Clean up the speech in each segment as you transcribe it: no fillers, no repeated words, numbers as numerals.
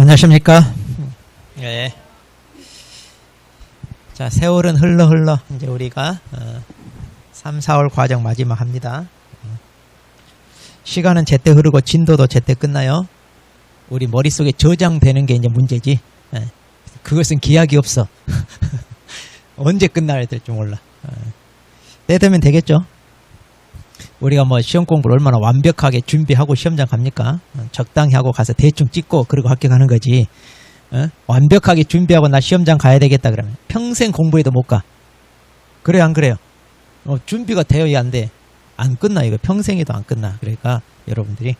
안녕하십니까? 예. 자, 세월은 흘러 이제 우리가 3, 4월 과정 마지막 합니다. 시간은 제때 흐르고 진도도 제때 끝나요. 우리 머릿속에 저장되는 게 이제 문제지. 예. 그것은 기약이 없어. 언제 끝나야 될지 몰라. 때 되면 되겠죠. 우리가 뭐 시험 공부를 얼마나 완벽하게 준비하고 시험장 갑니까? 적당히 하고 가서 대충 찍고 그러고 합격하는 거지. 완벽하게 준비하고 나 시험장 가야 되겠다 그러면 평생 공부해도 못 가. 그래요, 안 그래요? 준비가 되어야 안 돼. 안 끝나. 이거 평생에도 안 끝나. 그러니까 여러분들이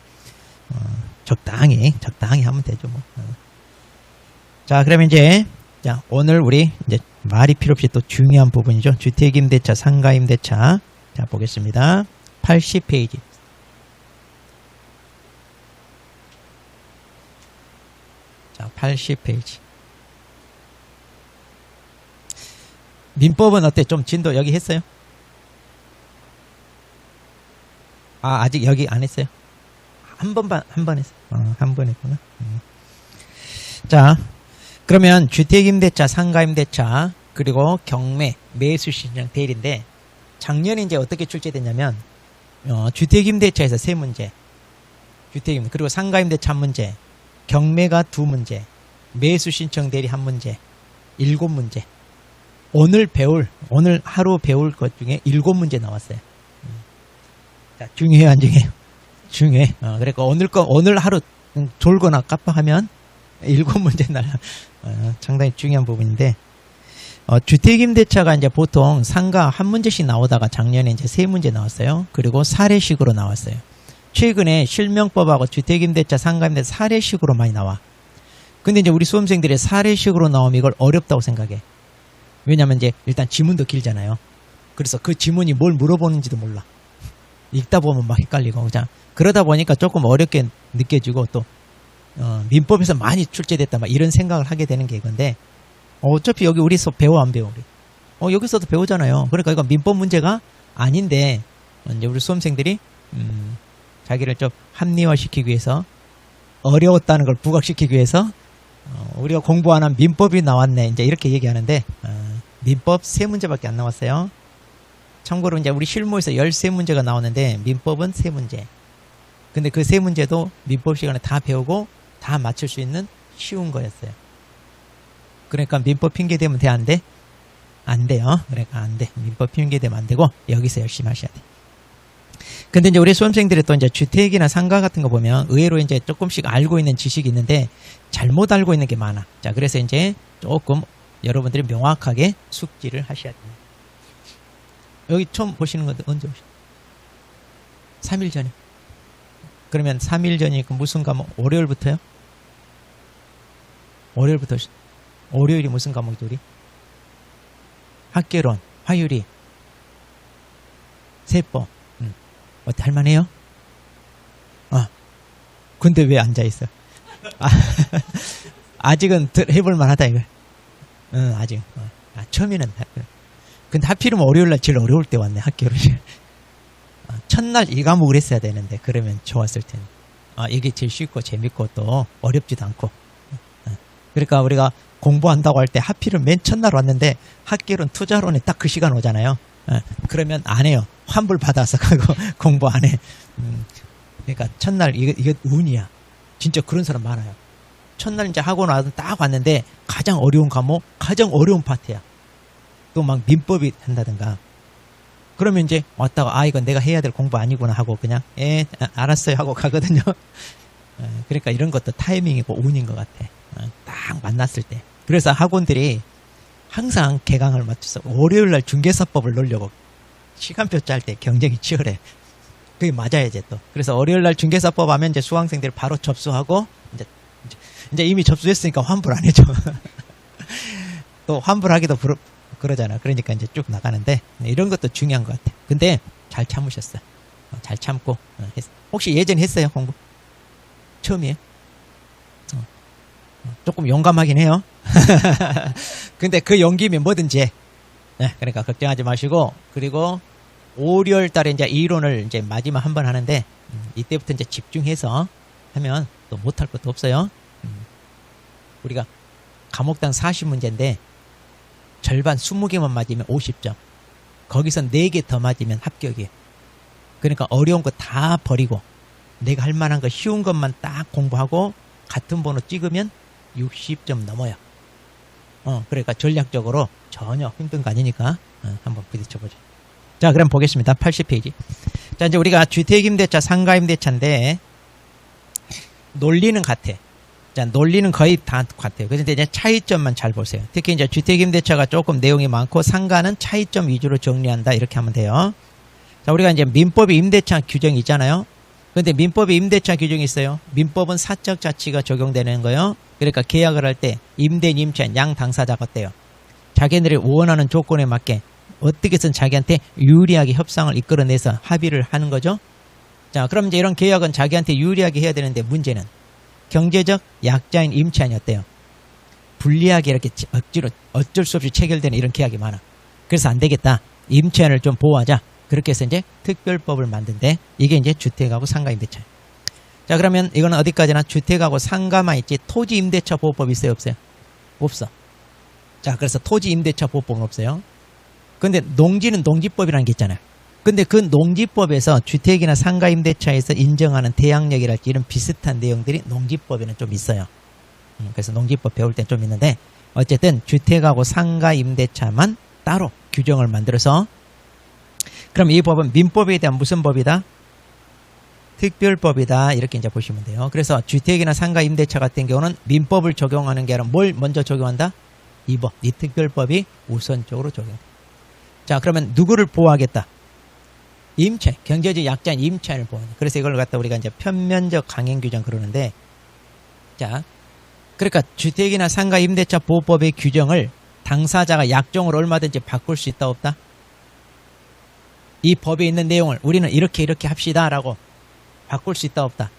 적당히 하면 되죠. 뭐. 자, 그러면 이제 오늘 우리 이제 말이 필요 없이 또 중요한 부분이죠. 주택임대차, 상가임대차. 자, 보겠습니다. 80페이지. 자, 80페이지. 민법은 어때? 좀 진도 여기 했어요? 아직 여기 안 했어요? 한 번 했어요. 한 번 했구나. 자, 그러면 주택임대차, 상가임대차, 그리고 경매, 매수신청 대리인데, 작년에 이제 어떻게 출제됐냐면, 주택임대차에서 3문제, 주택임, 그리고 상가임대차 1문제, 경매가 2문제, 매수신청 대리 1문제, 7문제. 오늘 하루 배울 것 중에 7문제 나왔어요. 자, 중요해요, 안 중요해요? 중요해. 그러니까 오늘 하루 졸거나 깜빡하면 7문제 날라. 상당히 중요한 부분인데, 주택임대차가 이제 보통 상가 한 문제씩 나오다가 작년에 이제 3문제 나왔어요. 그리고 사례식으로 나왔어요. 최근에 실명법하고 주택임대차, 상가임대차 사례식으로 많이 나와. 근데 이제 우리 수험생들이 사례식으로 나오면 이걸 어렵다고 생각해. 왜냐면 이제 일단 지문도 길잖아요. 그래서 그 지문이 뭘 물어보는지도 몰라. 읽다 보면 막 헷갈리고 그냥 그러다 보니까 조금 어렵게 느껴지고 또 민법에서 많이 출제됐다 막 이런 생각을 하게 되는 게 이건데 어차피 여기 우리 수업 배워 안 배워 우리? 여기서도 배우잖아요. 그러니까 이건 민법 문제가 아닌데 이제 우리 수험생들이 자기를 좀 합리화시키기 위해서 어려웠다는 걸 부각시키기 위해서 우리가 공부 안 한 민법이 나왔네 이제 이렇게 얘기하는데 민법 3문제밖에 안 나왔어요. 참고로 이제 우리 실무에서 13문제가 나오는데 민법은 3문제. 근데 그 3문제도 민법 시간에 다 배우고 다 맞출 수 있는 쉬운 거였어요. 그러니까 민법 핑계 대면 돼, 안 돼? 안 돼요. 그러니까 안 돼. 민법 핑계 대면 안 되고 여기서 열심히 하셔야 돼. 근데 이제 우리 수험생들이 또 이제 주택이나 상가 같은 거 보면 의외로 이제 조금씩 알고 있는 지식이 있는데 잘못 알고 있는 게 많아. 자, 그래서 이제 조금 여러분들이 명확하게 숙지를 하셔야 돼요. 여기 처음 보시는 건데 언제 오셨어요? 3일 전에. 그러면 3일 전이니까 무슨 과목? 월요일부터요? 월요일부터. 월요일이 무슨 과목이죠, 우리? 학개론, 화요일이 세법. 어때, 할만해요? 근데 왜 앉아있어? 아직은 해볼 만하다, 이거. 아직. 처음에는. 근데 하필이면 월요일날 제일 어려울 때 왔네, 학교를. 첫날 이 과목을 했어야 되는데, 그러면 좋았을 텐데. 이게 제일 쉽고 재밌고 또 어렵지도 않고. 그러니까 우리가 공부한다고 할 때 하필은 맨 첫날 왔는데 학교론 투자론에 딱 그 시간 오잖아요. 그러면 안 해요. 환불 받아서 가고 공부 안 해. 그러니까 첫날 이게 운이야. 진짜 그런 사람 많아요. 첫날 이제 학원 와서 딱 왔는데 가장 어려운 과목, 가장 어려운 파트야. 또 막 민법이 한다든가. 그러면 이제 왔다가 이건 내가 해야 될 공부 아니구나 하고 그냥 알았어요 하고 가거든요. 그러니까 이런 것도 타이밍이고 운인 것 같아. 딱 만났을 때. 그래서 학원들이 항상 개강을 맞춰서 월요일날 중개사법을 넣으려고 시간표 짤 때 경쟁이 치열해. 그게 맞아야지 또. 그래서 월요일날 중개사법 하면 이제 수강생들이 바로 접수하고 이제 이미 접수했으니까 환불 안 해줘. 또 환불하기도 그러잖아. 그러니까 이제 쭉 나가는데 이런 것도 중요한 것 같아. 근데 잘 참으셨어. 잘 참고 했어. 혹시 예전에 했어요 공부? 처음이에요? 조금 용감하긴 해요. 근데 그 용기면 뭐든지 해. 그러니까 걱정하지 마시고 그리고 5, 6월 달에 이제 이론을 이제 마지막 한 번 하는데 이때부터 이제 집중해서 하면 또 못할 것도 없어요. 우리가 과목당 40문제인데 절반 20개만 맞으면 50점. 거기서 4개 더 맞으면 합격이에요. 그러니까 어려운 거 다 버리고 내가 할 만한 거 쉬운 것만 딱 공부하고 같은 번호 찍으면 60점 넘어요. 그러니까 전략적으로 전혀 힘든 거 아니니까 한번 부딪혀보죠. 자, 그럼 보겠습니다. 80페이지. 자, 이제 우리가 주택임대차, 상가임대차인데 논리는 같아. 자, 논리는 거의 다 같아요. 그래서 이제 차이점만 잘 보세요. 특히 이제 주택임대차가 조금 내용이 많고 상가는 차이점 위주로 정리한다. 이렇게 하면 돼요. 자, 우리가 이제 민법에 임대차 규정이 있잖아요. 근데 민법에 임대차 규정이 있어요. 민법은 사적 자치가 적용되는 거예요. 그러니까 계약을 할 때 임대인, 임차인 양 당사자가 어때요? 자기네들이 원하는 조건에 맞게 어떻게든 자기한테 유리하게 협상을 이끌어내서 합의를 하는 거죠. 자, 그럼 이제 이런 계약은 자기한테 유리하게 해야 되는데 문제는 경제적 약자인 임차인이 어때요? 불리하게 이렇게 억지로 어쩔 수 없이 체결되는 이런 계약이 많아. 그래서 안 되겠다. 임차인을 좀 보호하자. 그렇게 해서 이제 특별법을 만든데 이게 이제 주택하고 상가임대차. 자, 그러면 이거는 어디까지나 주택하고 상가만 있지 토지임대차 보호법 있어요, 없어요? 없어. 자, 그래서 토지임대차 보호법은 없어요. 근데 농지는 농지법이라는 게 있잖아요. 근데 그 농지법에서 주택이나 상가임대차에서 인정하는 대항력이랄지 이런 비슷한 내용들이 농지법에는 좀 있어요. 그래서 농지법 배울 땐 좀 있는데 어쨌든 주택하고 상가임대차만 따로 규정을 만들어서 그럼 이 법은 민법에 대한 무슨 법이다? 특별법이다. 이렇게 이제 보시면 돼요. 그래서 주택이나 상가임대차 같은 경우는 민법을 적용하는 게 아니라 뭘 먼저 적용한다? 이 법, 이 특별법이 우선적으로 적용돼. 자, 그러면 누구를 보호하겠다? 임차인, 경제적 약자인 임차인을 보호하는. 그래서 이걸 갖다 우리가 이제 편면적 강행 규정 그러는데, 자, 그러니까 주택이나 상가임대차 보호법의 규정을 당사자가 약정으로 얼마든지 바꿀 수 있다 없다? 이 법에 있는 내용을 우리는 이렇게 합시다라고 바꿀 수 있다 없다?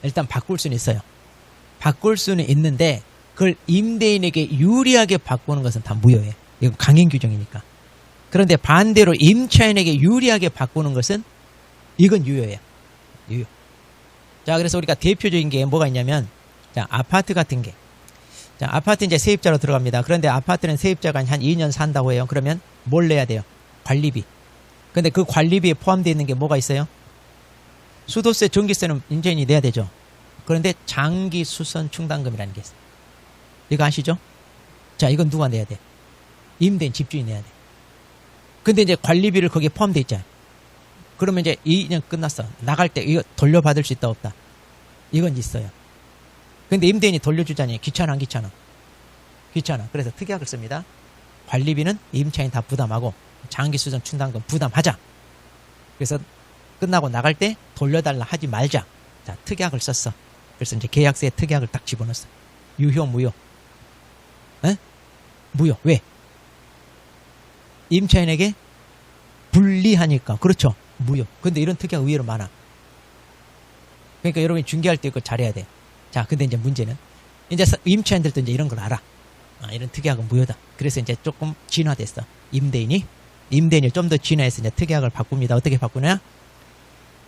일단 바꿀 수는 있어요. 바꿀 수는 있는데 그걸 임대인에게 유리하게 바꾸는 것은 다 무효예요. 이건 강행 규정이니까. 그런데 반대로 임차인에게 유리하게 바꾸는 것은 이건 유효예요. 유효. 자, 그래서 우리가 대표적인 게 뭐가 있냐면, 자, 아파트 같은 게. 자, 아파트 이제 세입자로 들어갑니다. 그런데 아파트는 세입자가 한 2년 산다고 해요. 그러면 뭘 내야 돼요? 관리비. 근데 그 관리비에 포함되어 있는 게 뭐가 있어요? 수도세, 전기세는 임차인이 내야 되죠. 그런데 장기 수선 충당금이라는 게 있어요. 이거 아시죠? 자, 이건 누가 내야 돼? 임대인, 집주인이 내야 돼. 근데 이제 관리비를 거기에 포함되어 있잖아요. 그러면 이제 2년 끝났어. 나갈 때 이거 돌려받을 수 있다 없다? 이건 있어요. 근데 임대인이 돌려주자니 귀찮아 안 귀찮아? 귀찮아. 그래서 특약을 씁니다. 관리비는 임차인 다 부담하고 장기수선 충당금 부담하자. 그래서 끝나고 나갈 때 돌려달라 하지 말자. 자, 특약을 썼어. 그래서 이제 계약서에 특약을 딱 집어넣었어. 유효 무효? 에? 무효. 왜? 임차인에게 불리하니까. 그렇죠. 무효. 근데 이런 특약 의외로 많아. 그러니까 여러분이 중개할 때 이거 잘해야 돼. 자, 근데 이제 문제는 이제 임차인들도 이제 이런 걸 알아. 아, 이런 특약은 무효다. 그래서 이제 조금 진화됐어. 임대인이 좀 더 진화해서 이제 특약을 바꿉니다. 어떻게 바꾸냐?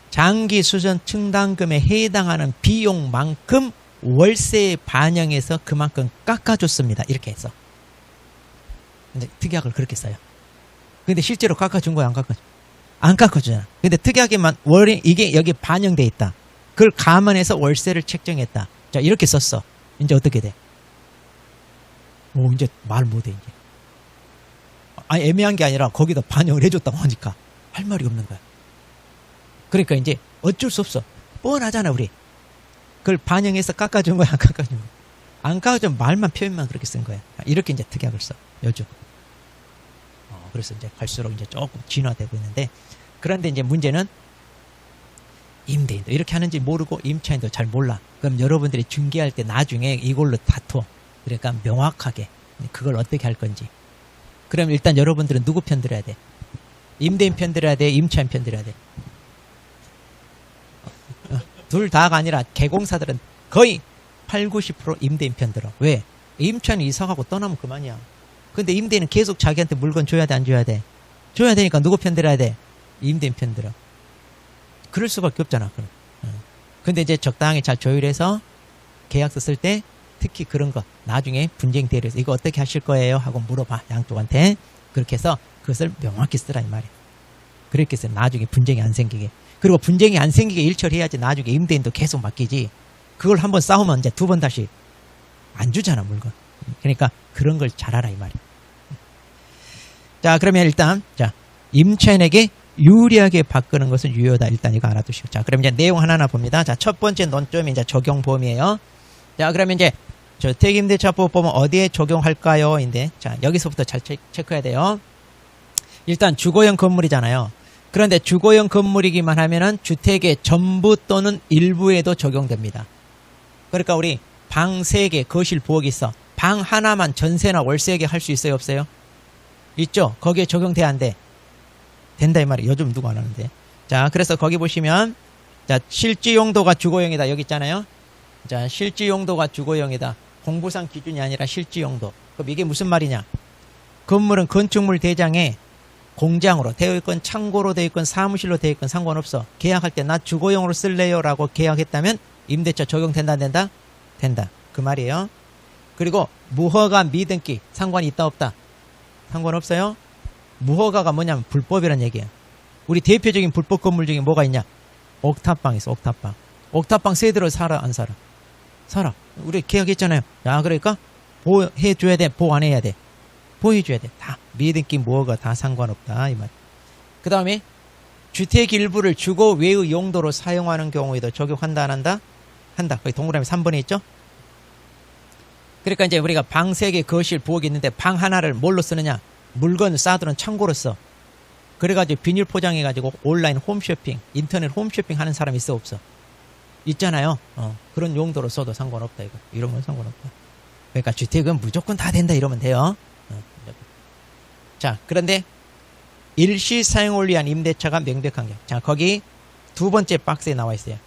장기 수선 충당금에 해당하는 비용만큼 월세에 반영해서 그만큼 깎아줬습니다. 이렇게 해서 이제 특약을 그렇게 써요. 근데 실제로 깎아준 거야, 안 깎아줘? 안 깎아주잖아. 근데 특약에만 이게 여기 반영돼 있다. 그걸 감안해서 월세를 책정했다. 자, 이렇게 썼어. 이제 어떻게 돼? 오, 이제 말 못해, 이제. 아니, 애매한 게 아니라 거기다 반영을 해줬다고 하니까 할 말이 없는 거야. 그러니까 이제 어쩔 수 없어. 뻔하잖아, 우리. 그걸 반영해서 깎아준 거야, 안 깎아준 거야? 안 깎아준 말만, 표현만 그렇게 쓴 거야. 이렇게 이제 특약을 써, 요즘. 그래서 이제 갈수록 이제 조금 진화되고 있는데, 그런데 이제 문제는 임대인도 이렇게 하는지 모르고 임차인도 잘 몰라. 그럼 여러분들이 중개할 때 나중에 이걸로 다투어. 그러니까 명확하게 그걸 어떻게 할 건지. 그럼 일단 여러분들은 누구 편 들어야 돼? 임대인 편 들어야 돼? 임차인 편 들어야 돼? 둘 다가 아니라 개공사들은 거의 8, 90% 임대인 편 들어. 왜? 임차인이 이사가고 떠나면 그만이야. 근데 임대인은 계속 자기한테 물건 줘야 돼, 안 줘야 돼? 줘야 되니까 누구 편 들어야 돼? 임대인 편 들어. 그럴 수밖에 없잖아. 그럼. 근데 이제 적당히 잘 조율해서 계약서 쓸 때 특히 그런 거 나중에 분쟁 대리해서 이거 어떻게 하실 거예요? 하고 물어봐. 양쪽한테. 그렇게 해서 그것을 명확히 쓰라 이 말이에요. 그렇게 해서 나중에 분쟁이 안 생기게. 그리고 분쟁이 안 생기게 일처리해야지 나중에 임대인도 계속 맡기지. 그걸 한번 싸우면 이제 두 번 다시 안 주잖아 물건. 그러니까 그런 걸 잘 알아 이 말이에요. 자 그러면 일단 자 임차인에게 유리하게 바꾸는 것은 유효하다. 일단 이거 알아두시고. 자 그럼 이제 내용 하나하나 봅니다. 자 첫 번째 논점이 이제 적용 범위예요. 자 그러면 이제 주택임대차법 보면 어디에 적용할까요? 인데 자 여기서부터 잘 체크해야 돼요. 일단 주거용 건물이잖아요. 그런데 주거용 건물이기만 하면은 주택의 전부 또는 일부에도 적용됩니다. 그러니까 우리 방 3개 거실 부엌이 있어. 방 하나만 전세나 월세에게 할 수 있어요 없어요? 있죠. 거기에 적용돼 안 돼? 된다 이 말이에요. 요즘 누구 안 하는데. 자 그래서 거기 보시면 자 실지 용도가 주거용이다 여기 있잖아요. 자 실지 용도가 주거용이다. 공부상 기준이 아니라 실지 용도. 그럼 이게 무슨 말이냐? 건물은 건축물 대장에 공장으로 되어 있건 창고로 되어 있건 사무실로 되어 있건 상관없어. 계약할 때 나 주거용으로 쓸래요 라고 계약했다면 임대차 적용된다 안 된다? 된다. 그 말이에요. 그리고 무허가 미등기 상관이 있다 없다? 상관없어요. 무허가가 뭐냐면 불법이란 얘기야. 우리 대표적인 불법 건물 중에 뭐가 있냐? 옥탑방 있어. 옥탑방. 옥탑방 세대로 살아 안 살아? 살아. 우리 계약했잖아요. 야 그러니까 보호해줘야 돼? 보호 안 해야 돼? 보호해줘야 돼. 다 미등기 무허가 다 상관없다 이 말. 그 다음에 주택 일부를 주거 외의 용도로 사용하는 경우에도 적용한다 안 한다? 한다. 거기 동그라미 3번에 있죠? 그러니까 이제 우리가 방 3개 거실 부엌이 있는데 방 하나를 뭘로 쓰느냐? 물건을 쌓아두는 창고로 써. 그래가지고 비닐 포장해가지고 온라인 홈쇼핑, 인터넷 홈쇼핑 하는 사람 있어 없어? 있잖아요. 그런 용도로 써도 상관없다 이거. 이런 건 상관없다. 그러니까 주택은 무조건 다 된다 이러면 돼요. 자 그런데 일시 사용을 위한 임대차가 명백한 게. 자 거기 두 번째 박스에 나와 있어요.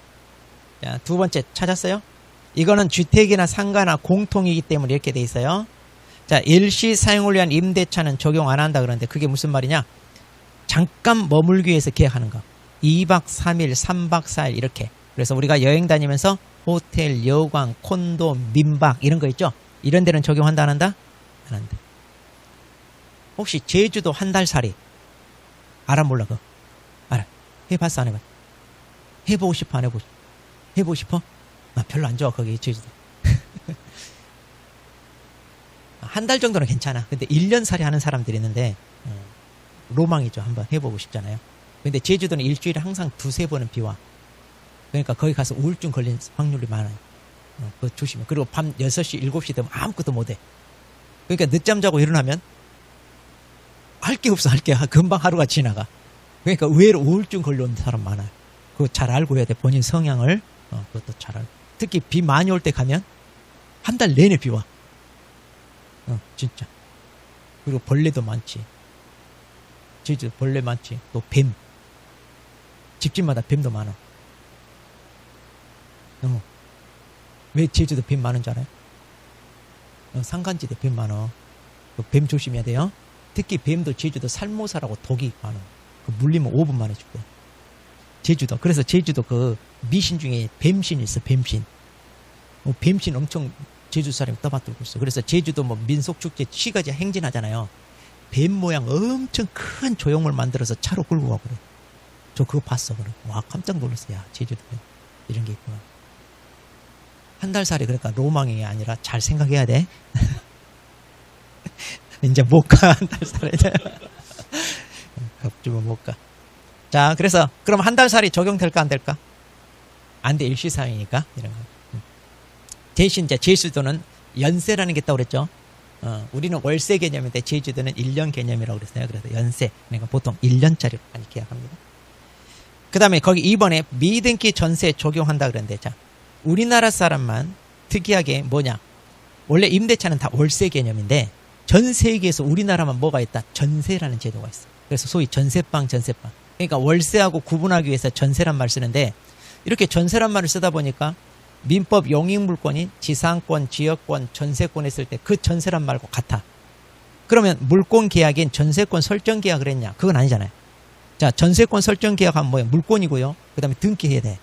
자 두 번째 찾았어요? 이거는 주택이나 상가나 공통이기 때문에 이렇게 돼 있어요. 자 일시 사용을 위한 임대차는 적용 안 한다 그러는데 그게 무슨 말이냐? 잠깐 머물기 위해서 계약하는 거. 2박 3일, 3박 4일 이렇게. 그래서 우리가 여행 다니면서 호텔, 여관, 콘도, 민박 이런 거 있죠? 이런 데는 적용한다 안 한다? 안 한다. 혹시 제주도 한 달 살이 알아 몰라 그거? 알아. 해봤어 안 해봤어? 해보고 싶어 안 해보고 싶어? 해보고 싶어? 나 별로 안 좋아 거기 제주도. 한 달 정도는 괜찮아. 근데 1년 살이 하는 사람들이 있는데 로망이죠. 한번 해보고 싶잖아요. 근데 제주도는 일주일에 항상 2-3번은 비와. 그러니까 거기 가서 우울증 걸린 확률이 많아요. 그거 조심해. 그리고 밤 6시, 7시 되면 아무것도 못해. 그러니까 늦잠 자고 일어나면 할 게 없어, 할 게. 금방 하루가 지나가. 그러니까 의외로 우울증 걸려온 사람 많아요. 그거 잘 알고 해야 돼. 본인 성향을. 그것도 잘 알고. 특히 비 많이 올 때 가면 한 달 내내 비 와. 진짜. 그리고 벌레도 많지. 제주도 벌레 많지. 또 뱀. 집집마다 뱀도 많아. 왜 제주도 뱀 많은 줄 알아요? 산간지대 뱀 많아. 뱀 조심해야 돼요. 특히 뱀도 제주도 살모사라고 독이 많아. 그 물리면 5분 만에 죽대. 제주도. 그래서 제주도 그 미신 중에 뱀신이 있어. 뱀신. 뱀신 엄청 제주 사람이 떠받들고 있어. 그래서 제주도 뭐 민속축제 시가지 행진하잖아요. 뱀 모양 엄청 큰 조형물 만들어서 차로 끌고 가고 그래. 저 그거 봤어. 그래. 와 깜짝 놀랐어. 야 제주도 이런 게 있구나. 한 달 살이 그러니까 로망이 아니라 잘 생각해야 돼. 이제 못 가. 한 달 살에. 겁주면 못 가. 자 그래서 그럼 한 달 살이 적용될까 안 될까? 안 돼. 일시사용이니까 이런 거. 대신 이제 제주도는 연세라는 게 있다고 그랬죠. 우리는 월세 개념인데 제주도는 1년 개념이라고 그랬어요. 그래서 연세. 그러니까 보통 1년짜리로 많이 계약합니다. 그 다음에 거기 2번에 미등기 전세 적용한다 그랬는데 자 우리나라 사람만 특이하게 뭐냐? 원래 임대차는 다 월세 개념인데 전 세계에서 우리나라만 뭐가 있다? 전세라는 제도가 있어. 그래서 소위 전세방, 전세방. 그러니까 월세하고 구분하기 위해서 전세란 말 쓰는데 이렇게 전세란 말을 쓰다 보니까 민법 용익물권이 지상권, 지역권, 전세권 했을 때 그 전세란 말과 같아. 그러면 물권 계약인 전세권 설정 계약을 했냐? 그건 아니잖아요. 자, 전세권 설정 계약하면 뭐예요? 물권이고요. 그 다음에 등기해야 돼.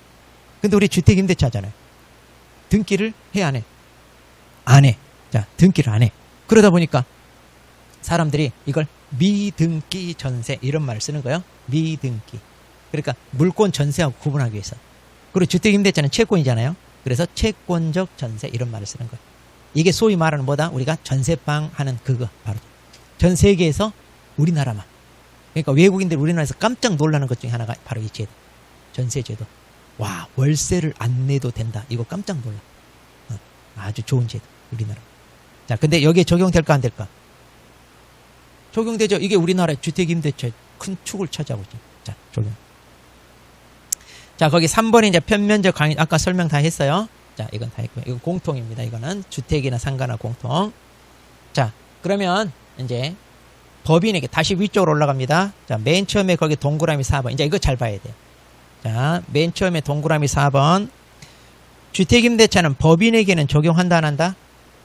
근데 우리 주택임대차잖아요. 등기를 해, 안 해? 안 해. 자, 등기를 안 해. 그러다 보니까 사람들이 이걸 미등기 전세 이런 말을 쓰는 거예요. 미등기. 그러니까 물권 전세하고 구분하기 위해서. 그리고 주택임대차는 채권이잖아요. 그래서 채권적 전세 이런 말을 쓰는 거예요. 이게 소위 말하는 뭐다? 우리가 전세방 하는 그거 바로 전 세계에서 우리나라만. 그러니까 외국인들 우리나라에서 깜짝 놀라는 것 중에 하나가 바로 이 제도. 전세제도. 와, 월세를 안 내도 된다. 이거 깜짝 놀라. 아주 좋은 제도. 우리나라. 자, 근데 여기에 적용될까 안 될까? 적용되죠. 이게 우리나라의 주택임대차의 큰 축을 차지하고 있죠. 자, 적용. 자, 거기 3번에 이제 편면적 강의, 아까 설명 다 했어요. 자, 이건 다 했고요. 이건 공통입니다. 이거는 주택이나 상가나 공통. 자, 그러면 이제 법인에게 다시 위쪽으로 올라갑니다. 자, 맨 처음에 거기 동그라미 4번. 이제 이거 잘 봐야 돼요. 자, 맨 처음에 동그라미 4번. 주택임대차는 법인에게는 적용한다, 안 한다?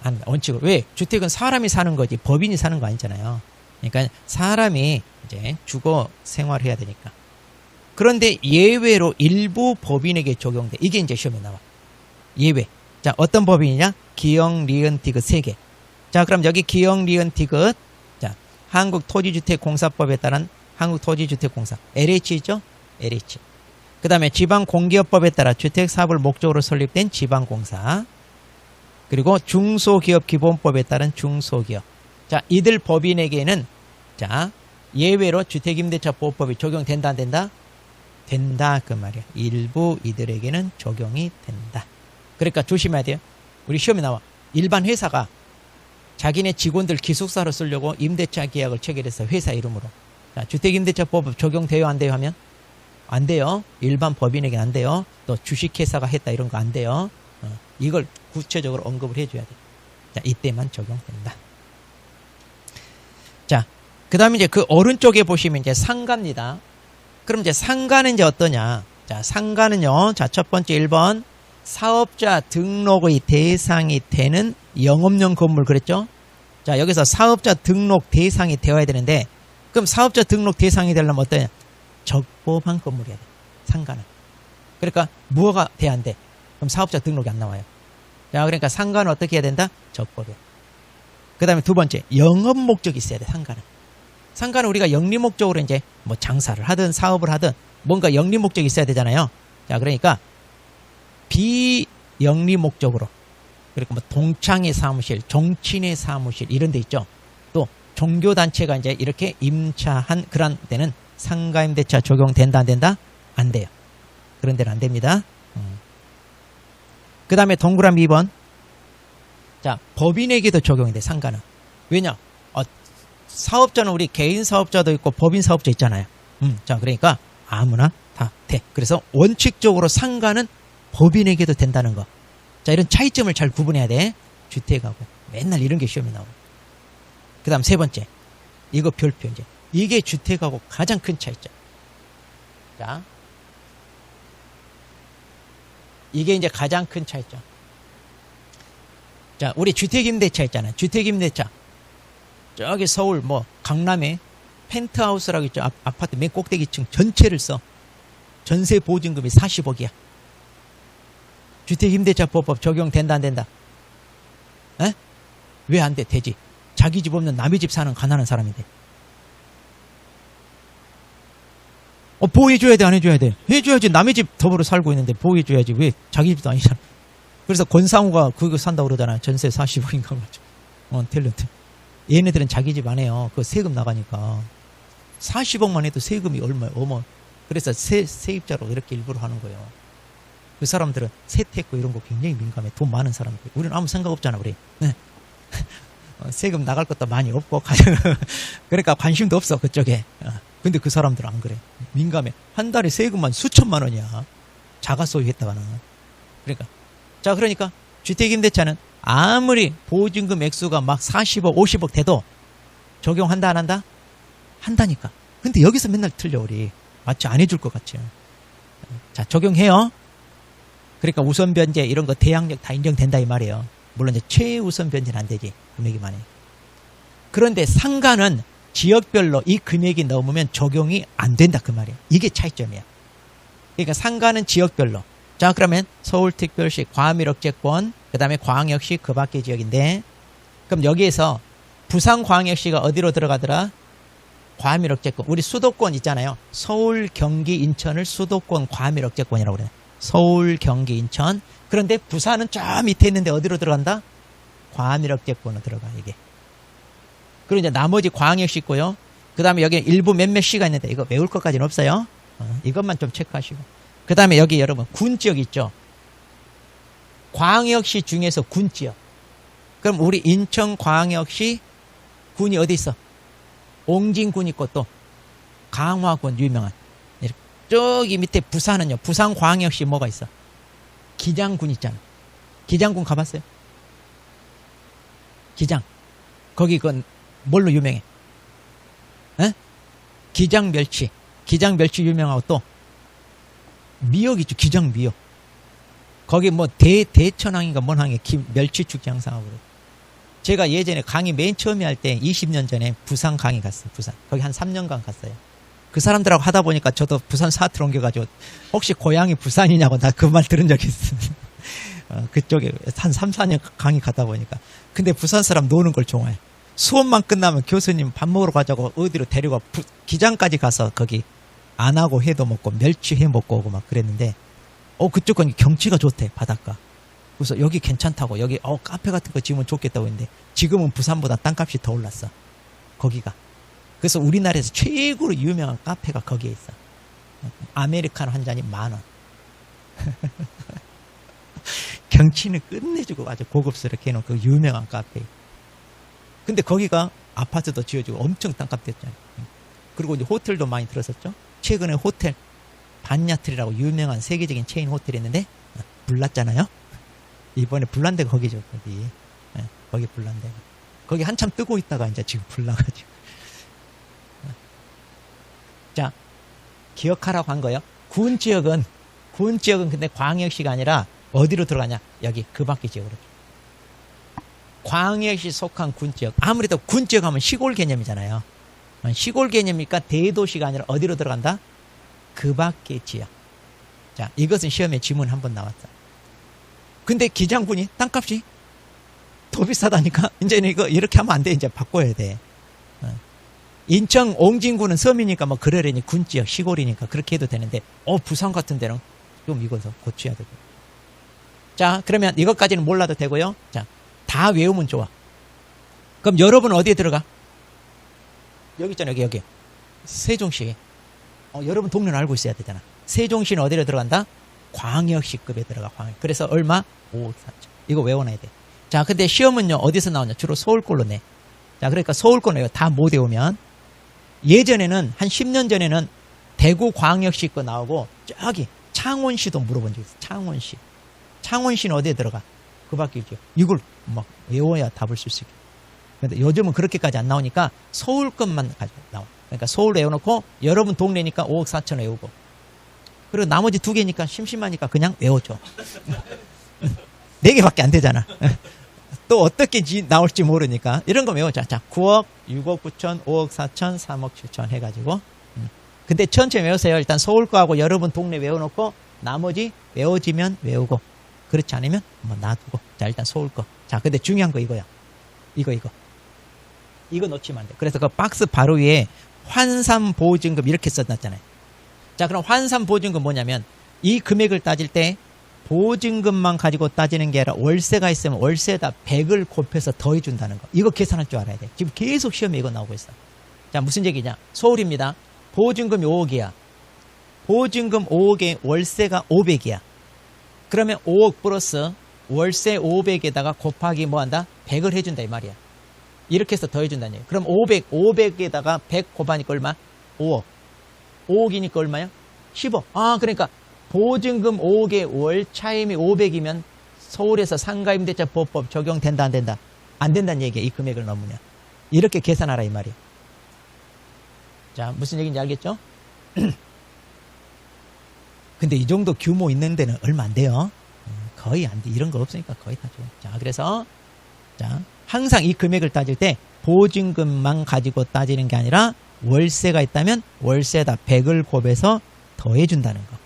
한다. 원칙으로. 왜? 주택은 사람이 사는 거지. 법인이 사는 거 아니잖아요. 그러니까 사람이 이제 주거 생활해야 되니까. 그런데 예외로 일부 법인에게 적용돼. 이게 이제 시험에 나와. 예외. 자, 어떤 법인이냐? 기영, 리은, 디귿 3개. 자, 그럼 여기 기영, 리은, 디귿. 자, 한국토지주택공사법에 따른 한국토지주택공사. LH 있죠? LH. 그 다음에 지방공기업법에 따라 주택사업을 목적으로 설립된 지방공사. 그리고 중소기업기본법에 따른 중소기업. 자, 이들 법인에게는 자, 예외로 주택임대차 보호법이 적용된다, 안 된다? 된다, 그 말이야. 일부 이들에게는 적용이 된다. 그러니까 조심해야 돼요. 우리 시험에 나와. 일반 회사가 자기네 직원들 기숙사로 쓰려고 임대차 계약을 체결해서 회사 이름으로. 자, 주택임대차법 적용돼요, 안 돼요 하면? 안 돼요. 일반 법인에게는 안 돼요. 또 주식회사가 했다 이런 거 안 돼요. 이걸 구체적으로 언급을 해줘야 돼요. 자, 이때만 적용된다. 자, 그 다음에 이제 그 오른쪽에 보시면 이제 상가입니다. 그럼 이제 상가는 이제 어떠냐? 자, 상가는요. 자, 첫 번째 1번. 사업자 등록의 대상이 되는 영업용 건물 그랬죠? 자, 여기서 사업자 등록 대상이 되어야 되는데, 그럼 사업자 등록 대상이 되려면 어떠냐? 적법한 건물이어야 돼. 상가는. 그러니까 뭐가 돼야 안 돼? 그럼 사업자 등록이 안 나와요. 자, 그러니까 상가는 어떻게 해야 된다? 적법이야. 그 다음에 두 번째, 영업 목적이 있어야 돼, 상가는. 상가는 우리가 영리 목적으로 이제 뭐 장사를 하든 사업을 하든 뭔가 영리 목적이 있어야 되잖아요. 자, 그러니까 비영리 목적으로. 그러니까 뭐 동창회 사무실, 정치인의 사무실 이런 데 있죠. 또 종교단체가 이제 이렇게 임차한 그런 데는 상가임대차 적용된다, 안 된다? 안 돼요. 그런 데는 안 됩니다. 그 다음에 동그라미 2번. 자, 법인에게도 적용이 돼, 상가는. 왜냐? 사업자는 우리 개인 사업자도 있고 법인 사업자 있잖아요. 자, 그러니까 아무나 다 돼. 그래서 원칙적으로 상가는 법인에게도 된다는 거. 자, 이런 차이점을 잘 구분해야 돼. 주택하고. 맨날 이런 게 시험에 나오고. 그 다음 세 번째. 이거 별표 이제. 이게 주택하고 가장 큰 차이점. 자. 이게 이제 가장 큰 차이점. 자, 우리 주택임대차 있잖아요. 주택임대차. 저기 서울 뭐 강남에 펜트하우스라고 있죠. 아파트 맨 꼭대기층 전체를 써. 전세 보증금이 40억이야. 주택임대차보호법 적용된다, 안 된다? 에? 왜 안 돼? 되지. 자기 집 없는 남의 집 사는 가난한 사람인데. 보호해줘야 돼, 안 해줘야 돼? 해줘야지. 남의 집 더불어 살고 있는데 보호해줘야지. 왜 자기 집도 아니잖아. 그래서 권상우가 그거 산다고 그러잖아. 전세 40억인가 그러죠. 탤런트. 얘네들은 자기 집 안 해요. 그 세금 나가니까. 40억만 해도 세금이 어머. 그래서 세입자로 이렇게 일부러 하는 거예요. 그 사람들은 세태권 이런 거 굉장히 민감해. 돈 많은 사람들. 우리는 아무 생각 없잖아, 우리. 네. 세금 나갈 것도 많이 없고, 그러니까 관심도 없어, 그쪽에. 근데 그 사람들은 안 그래. 민감해. 한 달에 세금만 수천만 원이야. 자가 소유했다가는. 그러니까. 자, 그러니까 주택임대차는 아무리 보증금 액수가 막 40억, 50억 돼도 적용한다, 안 한다? 한다니까. 근데 여기서 맨날 틀려, 우리. 마치 안 해줄 것 같죠. 자, 적용해요. 그러니까 우선 변제 이런 거 대항력 다 인정된다 이 말이에요. 물론 이제 최우선 변제는 안 되지. 금액이 많이. 그런데 상가는 지역별로 이 금액이 넘으면 적용이 안 된다 그 말이에요. 이게 차이점이야. 그러니까 상가는 지역별로. 자, 그러면 서울특별시 과밀억제권, 그 다음에 광역시 그 밖의 지역인데, 그럼 여기에서 부산광역시가 어디로 들어가더라? 과밀억제권. 우리 수도권 있잖아요. 서울, 경기, 인천을 수도권 과밀억제권이라고 그래요. 서울, 경기, 인천. 그런데 부산은 저 밑에 있는데 어디로 들어간다? 과밀억제권으로 들어가, 이게. 그리고 이제 나머지 광역시 있고요. 그 다음에 여기 일부 몇몇 시가 있는데 이거 외울 것까지는 없어요. 이것만 좀 체크하시고. 그 다음에 여기 여러분 군지역 있죠. 광역시 중에서 군지역. 그럼 우리 인천광역시 군이 어디 있어? 옹진군 있고 또 강화군 유명한. 저기 밑에 부산은요. 부산광역시 뭐가 있어? 기장군 있잖아. 기장군 가봤어요? 기장. 거기 그건 뭘로 유명해? 에? 기장멸치. 기장멸치 유명하고 또 미역 있죠. 기장미역. 거기 뭐 대천항인가 뭔 항에 멸치축제 항상 하고 그래. 제가 예전에 강의 맨 처음에 할 때 20년 전에 부산 강의 갔어요. 부산. 거기 한 3년간 갔어요. 그 사람들하고 하다 보니까 저도 부산 사투리 옮겨가지고 혹시 고향이 부산이냐고 나 그 말 들은 적이 있어. 그쪽에 한 3, 4년 강의 가다 보니까. 근데 부산 사람 노는 걸 좋아해. 수업만 끝나면 교수님 밥 먹으러 가자고 어디로 데리고 기장까지 가서 거기 안 하고 회도 먹고 멸치회 먹고 오고 막 그랬는데 그쪽은 경치가 좋대. 바닷가. 그래서 여기 괜찮다고 여기 카페 같은 거 지으면 좋겠다고 했는데 지금은 부산보다 땅값이 더 올랐어. 거기가. 그래서 우리나라에서 최고로 유명한 카페가 거기에 있어. 아메리카노 한 잔이 10,000원. 경치는 끝내주고 아주 고급스럽게 해놓은 그 유명한 카페. 근데 거기가 아파트도 지어주고 엄청 땅값 됐잖아요. 그리고 이제 호텔도 많이 들었었죠. 최근에 호텔 반야틀이라고 유명한 세계적인 체인 호텔이 있는데 불났잖아요. 이번에 불난 데가 거기죠. 거기. 거기 불난 데가. 거기 한참 뜨고 있다가 이제 지금 불나가지고. 자, 기억하라고 한 거예요. 군지역은 근데 광역시가 아니라 어디로 들어가냐? 여기 그 밖의 지역으로. 광역시 속한 군지역. 아무래도 군지역 하면 시골 개념이잖아요. 시골 개념이니까 대도시가 아니라 어디로 들어간다? 그 밖의 지역. 자, 이것은 시험에 지문 한번 나왔다. 근데 기장군이 땅값이 더 비싸다니까? 이제는 이거 이렇게 하면 안 돼. 이제 바꿔야 돼. 인천 옹진군은 섬이니까 뭐 그러려니 군지역 시골이니까 그렇게 해도 되는데 부산 같은 데는 좀 이거서 고쳐야 되고. 자, 그러면 이것까지는 몰라도 되고요. 자, 다 외우면 좋아. 그럼 여러분 어디에 들어가? 여기 있잖아. 여기. 세종시. 여러분 동네는 알고 있어야 되잖아. 세종시는 어디로 들어간다? 광역시급에 들어가. 그래서 얼마? 5억 4천. 이거 외워놔야 돼. 자, 근데 시험은요 어디서 나오냐? 주로 서울권로 내. 자, 그러니까 서울권로 다 못 외우면 예전에는 한 10년 전에는 대구 광역시 거 나오고 저기 창원시도 물어본 적 있어. 창원시. 창원시는 어디에 들어가? 그 밖에 있죠. 이걸 막 외워야 답을 쓸 수 있게. 근데 요즘은 그렇게까지 안 나오니까 서울 것만 가지고 나와. 그러니까 서울 외워놓고 여러분 동네니까 5억 4천 외우고. 그리고 나머지 2개니까 심심하니까 그냥 외워줘. 4개밖에 안 되잖아. 또 어떻게 나올지 모르니까 이런 거 외워줘. 자, 9억, 6억 9천, 5억 4천, 3억 7천 해가지고. 근데 천천히 외우세요. 일단 서울 거하고 여러분 동네 외워놓고 나머지 외워지면 외우고 그렇지 않으면 뭐 놔두고. 자, 일단 서울 거. 자, 근데 중요한 거 이거야. 이거 놓치면 안 돼. 그래서 그 박스 바로 위에 환산보증금 이렇게 써놨잖아요. 자, 그럼 환산보증금 뭐냐면 이 금액을 따질 때 보증금만 가지고 따지는 게 아니라 월세가 있으면 월세에다 100을 곱해서 더해준다는 거. 이거 계산할 줄 알아야 돼. 지금 계속 시험에 이거 나오고 있어. 자, 무슨 얘기냐? 서울입니다. 보증금이 5억이야. 보증금 5억에 월세가 500이야. 그러면 5억 플러스 월세 500에다가 곱하기 뭐 한다? 100을 해준다 이 말이야. 이렇게 해서 더해준다는 얘기야. 그럼 500에다가 100 곱하니까 얼마? 5억. 5억이니까 얼마야? 10억. 아, 그러니까 보증금 5억에 월 차임이 500이면 서울에서 상가임대차 보호법 적용된다 안 된다? 안 된다는 얘기야. 이 금액을 넘으면. 이렇게 계산하라 이 말이야. 자, 무슨 얘기인지 알겠죠? 근데 이 정도 규모 있는 데는 얼마 안 돼요. 거의 안 돼. 이런 거 없으니까 거의 다 줘. 자, 그래서 자, 항상 이 금액을 따질 때 보증금만 가지고 따지는 게 아니라 월세가 있다면 월세에다 100을 곱해서 더해준다는 거.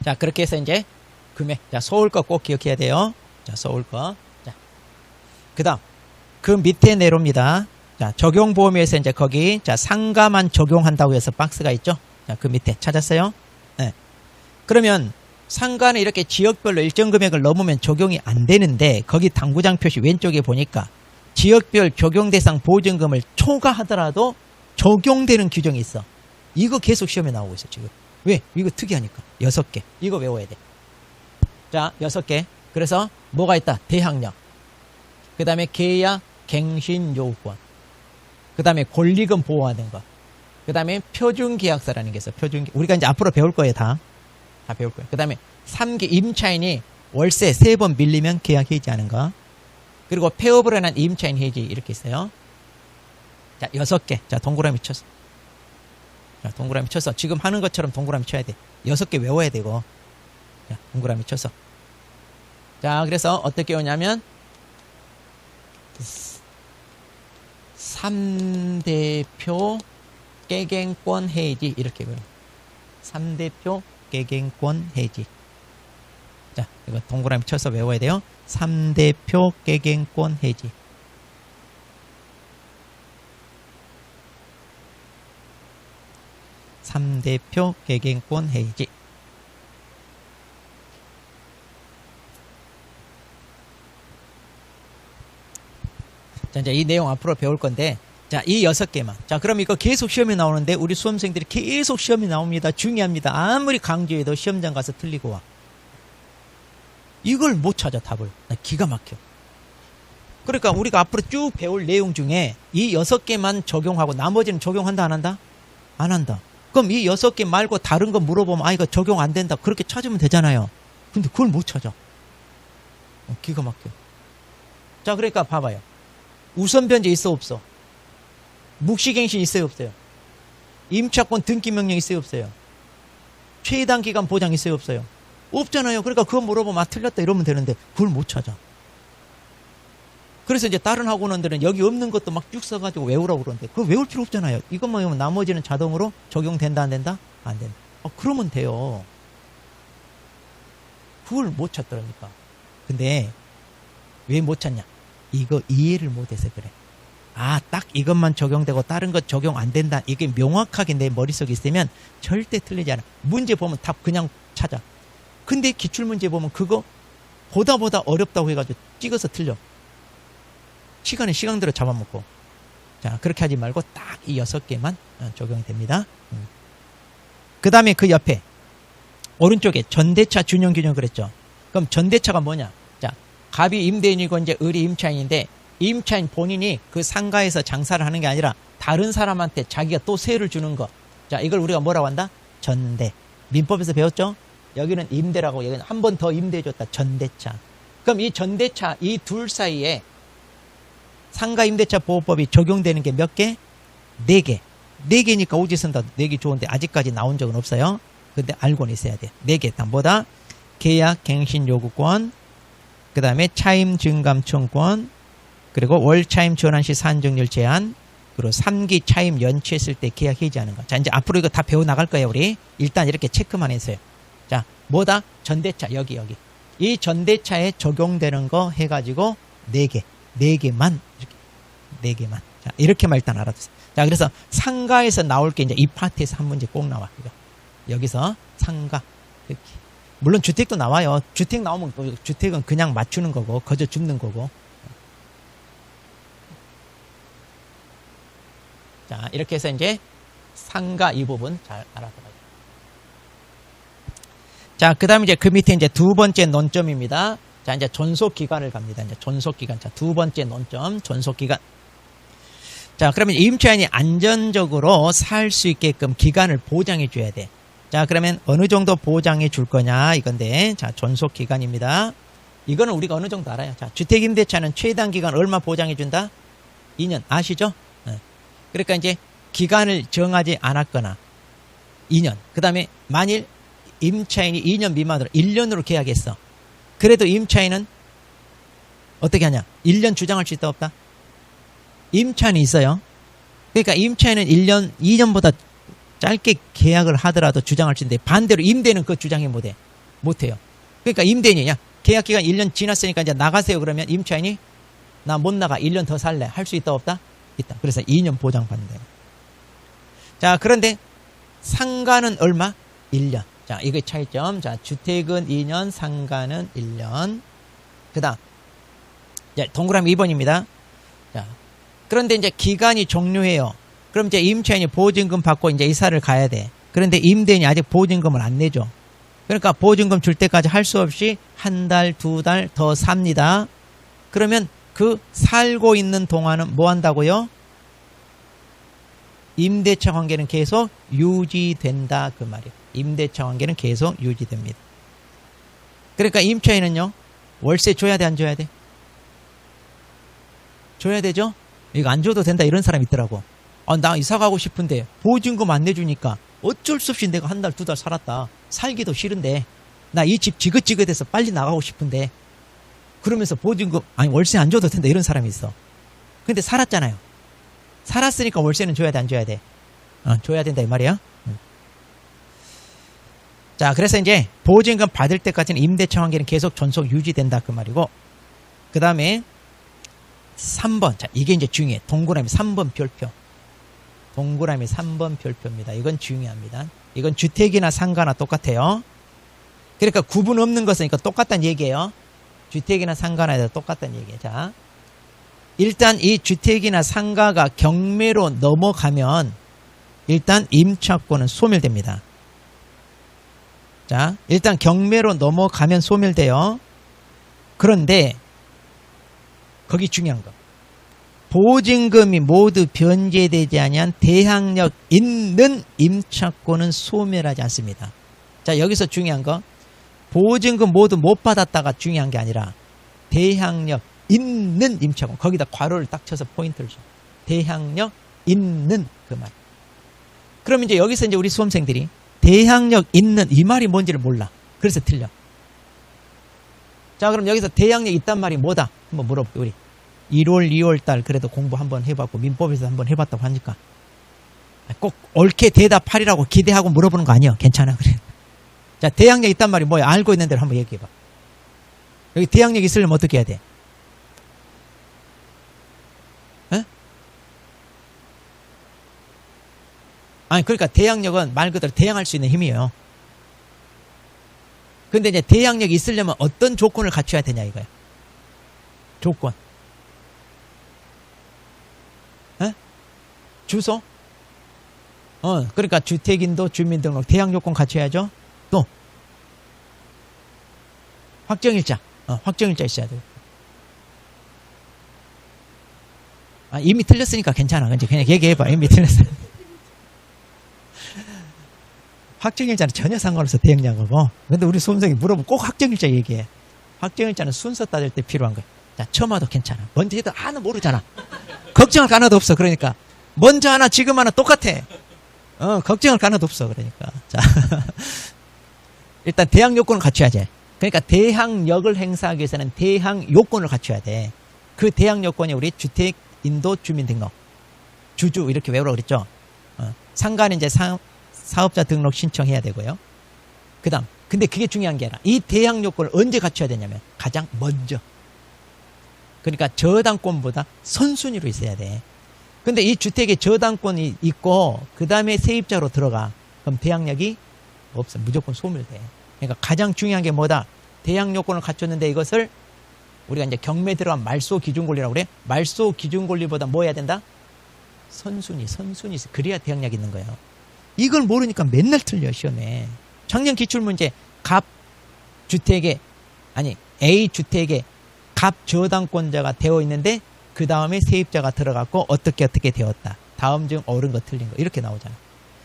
자, 그렇게 해서 이제 금액. 자, 서울 거 꼭 기억해야 돼요. 자, 서울 거. 자, 그 다음. 그 밑에 내려옵니다. 자, 적용보험에서 이제 거기, 자, 상가만 적용한다고 해서 박스가 있죠? 자, 그 밑에 찾았어요? 네. 그러면 상가는 이렇게 지역별로 일정 금액을 넘으면 적용이 안 되는데, 거기 당구장 표시 왼쪽에 보니까 지역별 적용 대상 보증금을 초과하더라도 적용되는 규정이 있어. 이거 계속 시험에 나오고 있어, 지금. 왜? 이거 특이하니까. 6개. 이거 외워야 돼. 자, 6개. 그래서 뭐가 있다? 대항력. 그 다음에 계약, 갱신 요구권. 그 다음에 권리금 보호하는 거. 그 다음에 표준계약서라는 게 있어. 우리가 이제 앞으로 배울 거예요, 다 배울 거예요. 그 다음에 3기 임차인이 월세 3번 밀리면 계약 해지하는 거. 그리고 폐업을 한 임차인 해지 이렇게 있어요. 자, 6개. 자, 동그라미 쳤어. 자, 동그라미 쳐서 지금 하는 것처럼 동그라미 쳐야 돼. 6개 외워야 되고. 자, 동그라미 쳐서. 자, 그래서 어떻게 오냐면 3대표 깨갱권 해지 이렇게 그래요. 3대표 깨갱권 해지. 자, 이거 동그라미 쳐서 외워야 돼요. 3대표 깨갱권 해지. 삼대표 깨갱권 해지. 자, 이제 이 내용 앞으로 배울 건데, 자, 이 6개만. 자, 그럼 이거 계속 시험에 나오는데, 우리 수험생들이 계속 시험에 나옵니다. 중요합니다. 아무리 강조해도 시험장 가서 틀리고 와. 이걸 못 찾아, 답을. 나 기가 막혀. 그러니까 우리가 앞으로 쭉 배울 내용 중에 이 6개만 적용하고 나머지는 적용한다, 안 한다? 안 한다. 그럼 이 6개 말고 다른 거 물어보면, 아, 이거 적용 안 된다. 그렇게 찾으면 되잖아요. 근데 그걸 못 찾아. 기가 막혀. 자, 그러니까 봐봐요. 우선변제 있어, 없어? 묵시갱신 있어요, 없어요? 임차권 등기명령 있어요, 없어요? 최단기간 보장 있어요, 없어요? 없잖아요. 그러니까 그거 물어보면, 아, 틀렸다 이러면 되는데 그걸 못 찾아. 그래서 이제 다른 학원원들은 여기 없는 것도 막 쭉 써가지고 외우라고 그러는데 그거 외울 필요 없잖아요. 이것만 외우면 나머지는 자동으로 적용된다, 안 된다? 안 된다. 그러면 돼요. 그걸 못 찾더라니까. 근데 왜 못 찾냐? 이거 이해를 못해서 그래. 아, 딱 이것만 적용되고 다른 것 적용 안 된다. 이게 명확하게 내 머릿속에 있으면 절대 틀리지 않아. 문제 보면 답 그냥 찾아. 근데 기출문제 보면 그거 보다 어렵다고 해가지고 찍어서 틀려. 시간 들어 잡아먹고. 자, 그렇게 하지 말고 딱 이 6개만 적용이 됩니다. 그 다음에 그 옆에 오른쪽에 전대차 준용 규정 그랬죠. 그럼 전대차가 뭐냐? 자, 갑이 임대인이고 이제 을이 임차인인데 임차인 본인이 그 상가에서 장사를 하는 게 아니라 다른 사람한테 자기가 또 세를 주는 거. 자, 이걸 우리가 뭐라고 한다? 전대. 민법에서 배웠죠? 여기는 임대라고, 여기는 한 번 더 임대해줬다. 전대차. 그럼 이 전대차 이 둘 사이에 상가 임대차 보호법이 적용되는 게 몇 개? 4개. 4개니까 오지 쓴다. 4개 좋은데 아직까지 나온 적은 없어요. 근데 알고는 있어야 돼. 4개. 다 뭐다? 계약 갱신 요구권, 그 다음에 차임 증감청권, 그리고 월 차임 전환 시 산정률 제한, 그리고 3기 차임 연체했을 때 계약 해지하는 거. 자, 이제 앞으로 이거 다 배워 나갈 거예요, 우리. 일단 이렇게 체크만 했어요. 자, 뭐다? 전대차, 여기. 이 전대차에 적용되는 거 해가지고 4개. 4개만, 이렇게. 4개만. 자, 이렇게만 일단 알아두세요. 자, 그래서 상가에서 나올 게 이제 이 파트에서 한 문제 꼭 나와. 이거. 여기서 상가. 이렇게. 물론 주택도 나와요. 주택 나오면 주택은 그냥 맞추는 거고, 거저 죽는 거고. 자, 이렇게 해서 이제 상가 이 부분 잘 알아둬요. 자, 그 다음에 이제 그 밑에 이제 두 번째 논점입니다. 자, 이제 존속기간을 갑니다. 이제 존속기간. 자, 두 번째 논점, 존속기간. 자, 그러면 임차인이 안전적으로 살 수 있게끔 기간을 보장해 줘야 돼. 자, 그러면 어느 정도 보장해 줄 거냐, 이건데. 자, 존속기간입니다. 이거는 우리가 어느 정도 알아요. 자, 주택임대차는 최단 기간 얼마 보장해 준다? 2년. 아시죠? 네. 그러니까 이제 기간을 정하지 않았거나 2년. 그 다음에 만일 임차인이 2년 미만으로 1년으로 계약했어. 그래도 임차인은 어떻게 하냐? 1년 주장할 수 있다, 없다? 임차인이 있어요. 그러니까 임차인은 2년보다 짧게 계약을 하더라도 주장할 수 있는데 반대로 임대는 그 주장이 못해요. 그러니까 임대인이 야 계약 기간 1년 지났으니까 이제 나가세요 그러면 임차인이 나 못 나가 1년 더 살래 할 수 있다 없다? 있다. 그래서 2년 보장받는다. 자 그런데 상가는 얼마? 1년. 자 이게 차이점. 자 주택은 2년 상가는 1년. 그 다음 동그라미 2번입니다. 자 그런데 이제 기간이 종료해요. 그럼 이제 임차인이 보증금 받고 이제 이사를 가야 돼. 그런데 임대인이 아직 보증금을 안 내죠. 그러니까 보증금 줄 때까지 할 수 없이 한 달, 두 달 더 삽니다. 그러면 그 살고 있는 동안은 뭐 한다고요? 임대차 관계는 계속 유지된다 그 말이에요. 임대차 관계는 계속 유지됩니다. 그러니까 임차인은요. 월세 줘야 돼 안 줘야 돼? 줘야 되죠? 이거 안 줘도 된다 이런 사람 있더라고. 나 이사 가고 싶은데 보증금 안 내주니까 어쩔 수 없이 내가 한 달, 두 달 살았다. 살기도 싫은데 나 이 집 지긋지긋해서 빨리 나가고 싶은데 그러면서 보증금 아니 월세 안 줘도 된다 이런 사람이 있어. 근데 살았잖아요. 살았으니까 월세는 줘야 돼 안 줘야 돼? 줘야 된다 이 말이야. 자 그래서 이제 보증금 받을 때까지는 임대차 관계는 계속 전속 유지된다 그 말이고 그 다음에 3번 자 이게 이제 중요해. 동그라미 3번 별표. 동그라미 3번 별표입니다. 이건 중요합니다. 이건 주택이나 상가나 똑같아요. 그러니까 구분 없는 것은 이거 똑같다는 얘기예요. 주택이나 상가나 똑같다는 얘기예요. 자, 일단 이 주택이나 상가가 경매로 넘어가면 일단 임차권은 소멸됩니다. 자, 일단 경매로 넘어가면 소멸돼요. 그런데 거기 중요한 거. 보증금이 모두 변제되지 아니한 대항력 있는 임차권은 소멸하지 않습니다. 자 여기서 중요한 거 보증금 모두 못 받았다가 중요한 게 아니라 대항력 있는 임차권 거기다 괄호를 딱 쳐서 포인트를 줘. 대항력 있는 그 말. 그럼 이제 여기서 이제 우리 수험생들이 대항력 있는 이 말이 뭔지를 몰라. 그래서 틀려. 자 그럼 여기서 대항력 있단 말이 뭐다? 한번 물어볼게요 우리. 1월, 2월 달 그래도 공부 한번 해봤고 민법에서 한번 해봤다고 하니까 꼭 옳게 대답하리라고 기대하고 물어보는 거 아니에요. 괜찮아. 그래. 자 대항력 있단 말이 뭐야? 알고 있는 대로 한번 얘기해봐. 여기 대항력 있으려면 어떻게 해야 돼? 에? 아니 그러니까 대항력은 말 그대로 대항할 수 있는 힘이에요. 근데 이제 대항력이 있으려면 어떤 조건을 갖춰야 되냐 이거야. 조건. 주소? 그러니까 주택인도 주민등록 대항요건 갖춰야죠. 또 확정일자. 확정일자 있어야 돼요. 이미 틀렸으니까 괜찮아. 그냥 얘기해봐. 이미 틀렸어. 확정일자는 전혀 상관없어. 대항력하고. 근데 우리 수험생이 물어보면 꼭 확정일자 얘기해. 확정일자는 순서 따질 때 필요한 거야. 자, 처음 와도 괜찮아. 먼저 해도 하나 모르잖아. 걱정할 거 하나도 없어. 그러니까 먼저 하나 지금 하나 똑같아. 걱정할 거 하나도 없어. 그러니까 자 일단 대항 요건을 갖춰야지. 그러니까 대항력을 행사하기 위해서는 대항 요건을 갖춰야 돼. 그 대항 요건이 우리 주택, 인도, 주민등록, 주주 이렇게 외우라고 그랬죠. 상가는 이제 사업자 등록 신청해야 되고요. 그다음 근데 그게 중요한 게 아니라 이 대항 요건을 언제 갖춰야 되냐면 가장 먼저. 그러니까 저당권보다 선순위로 있어야 돼. 근데 이 주택에 저당권이 있고 그 다음에 세입자로 들어가. 그럼 대항력이 없어. 무조건 소멸돼. 그러니까 가장 중요한 게 뭐다? 대항 요건을 갖췄는데 이것을 우리가 이제 경매 들어간 말소 기준권리라고 그래. 말소 기준권리보다 뭐 해야 된다? 선순위. 그래야 대항력이 있는 거예요. 이걸 모르니까 맨날 틀려 시험에. 작년 기출문제 갑 주택에 A 주택에 갑 저당권자가 되어 있는데 그 다음에 세입자가 들어갔고 어떻게 되었다. 다음 중 옳은 거 틀린 거 이렇게 나오잖아.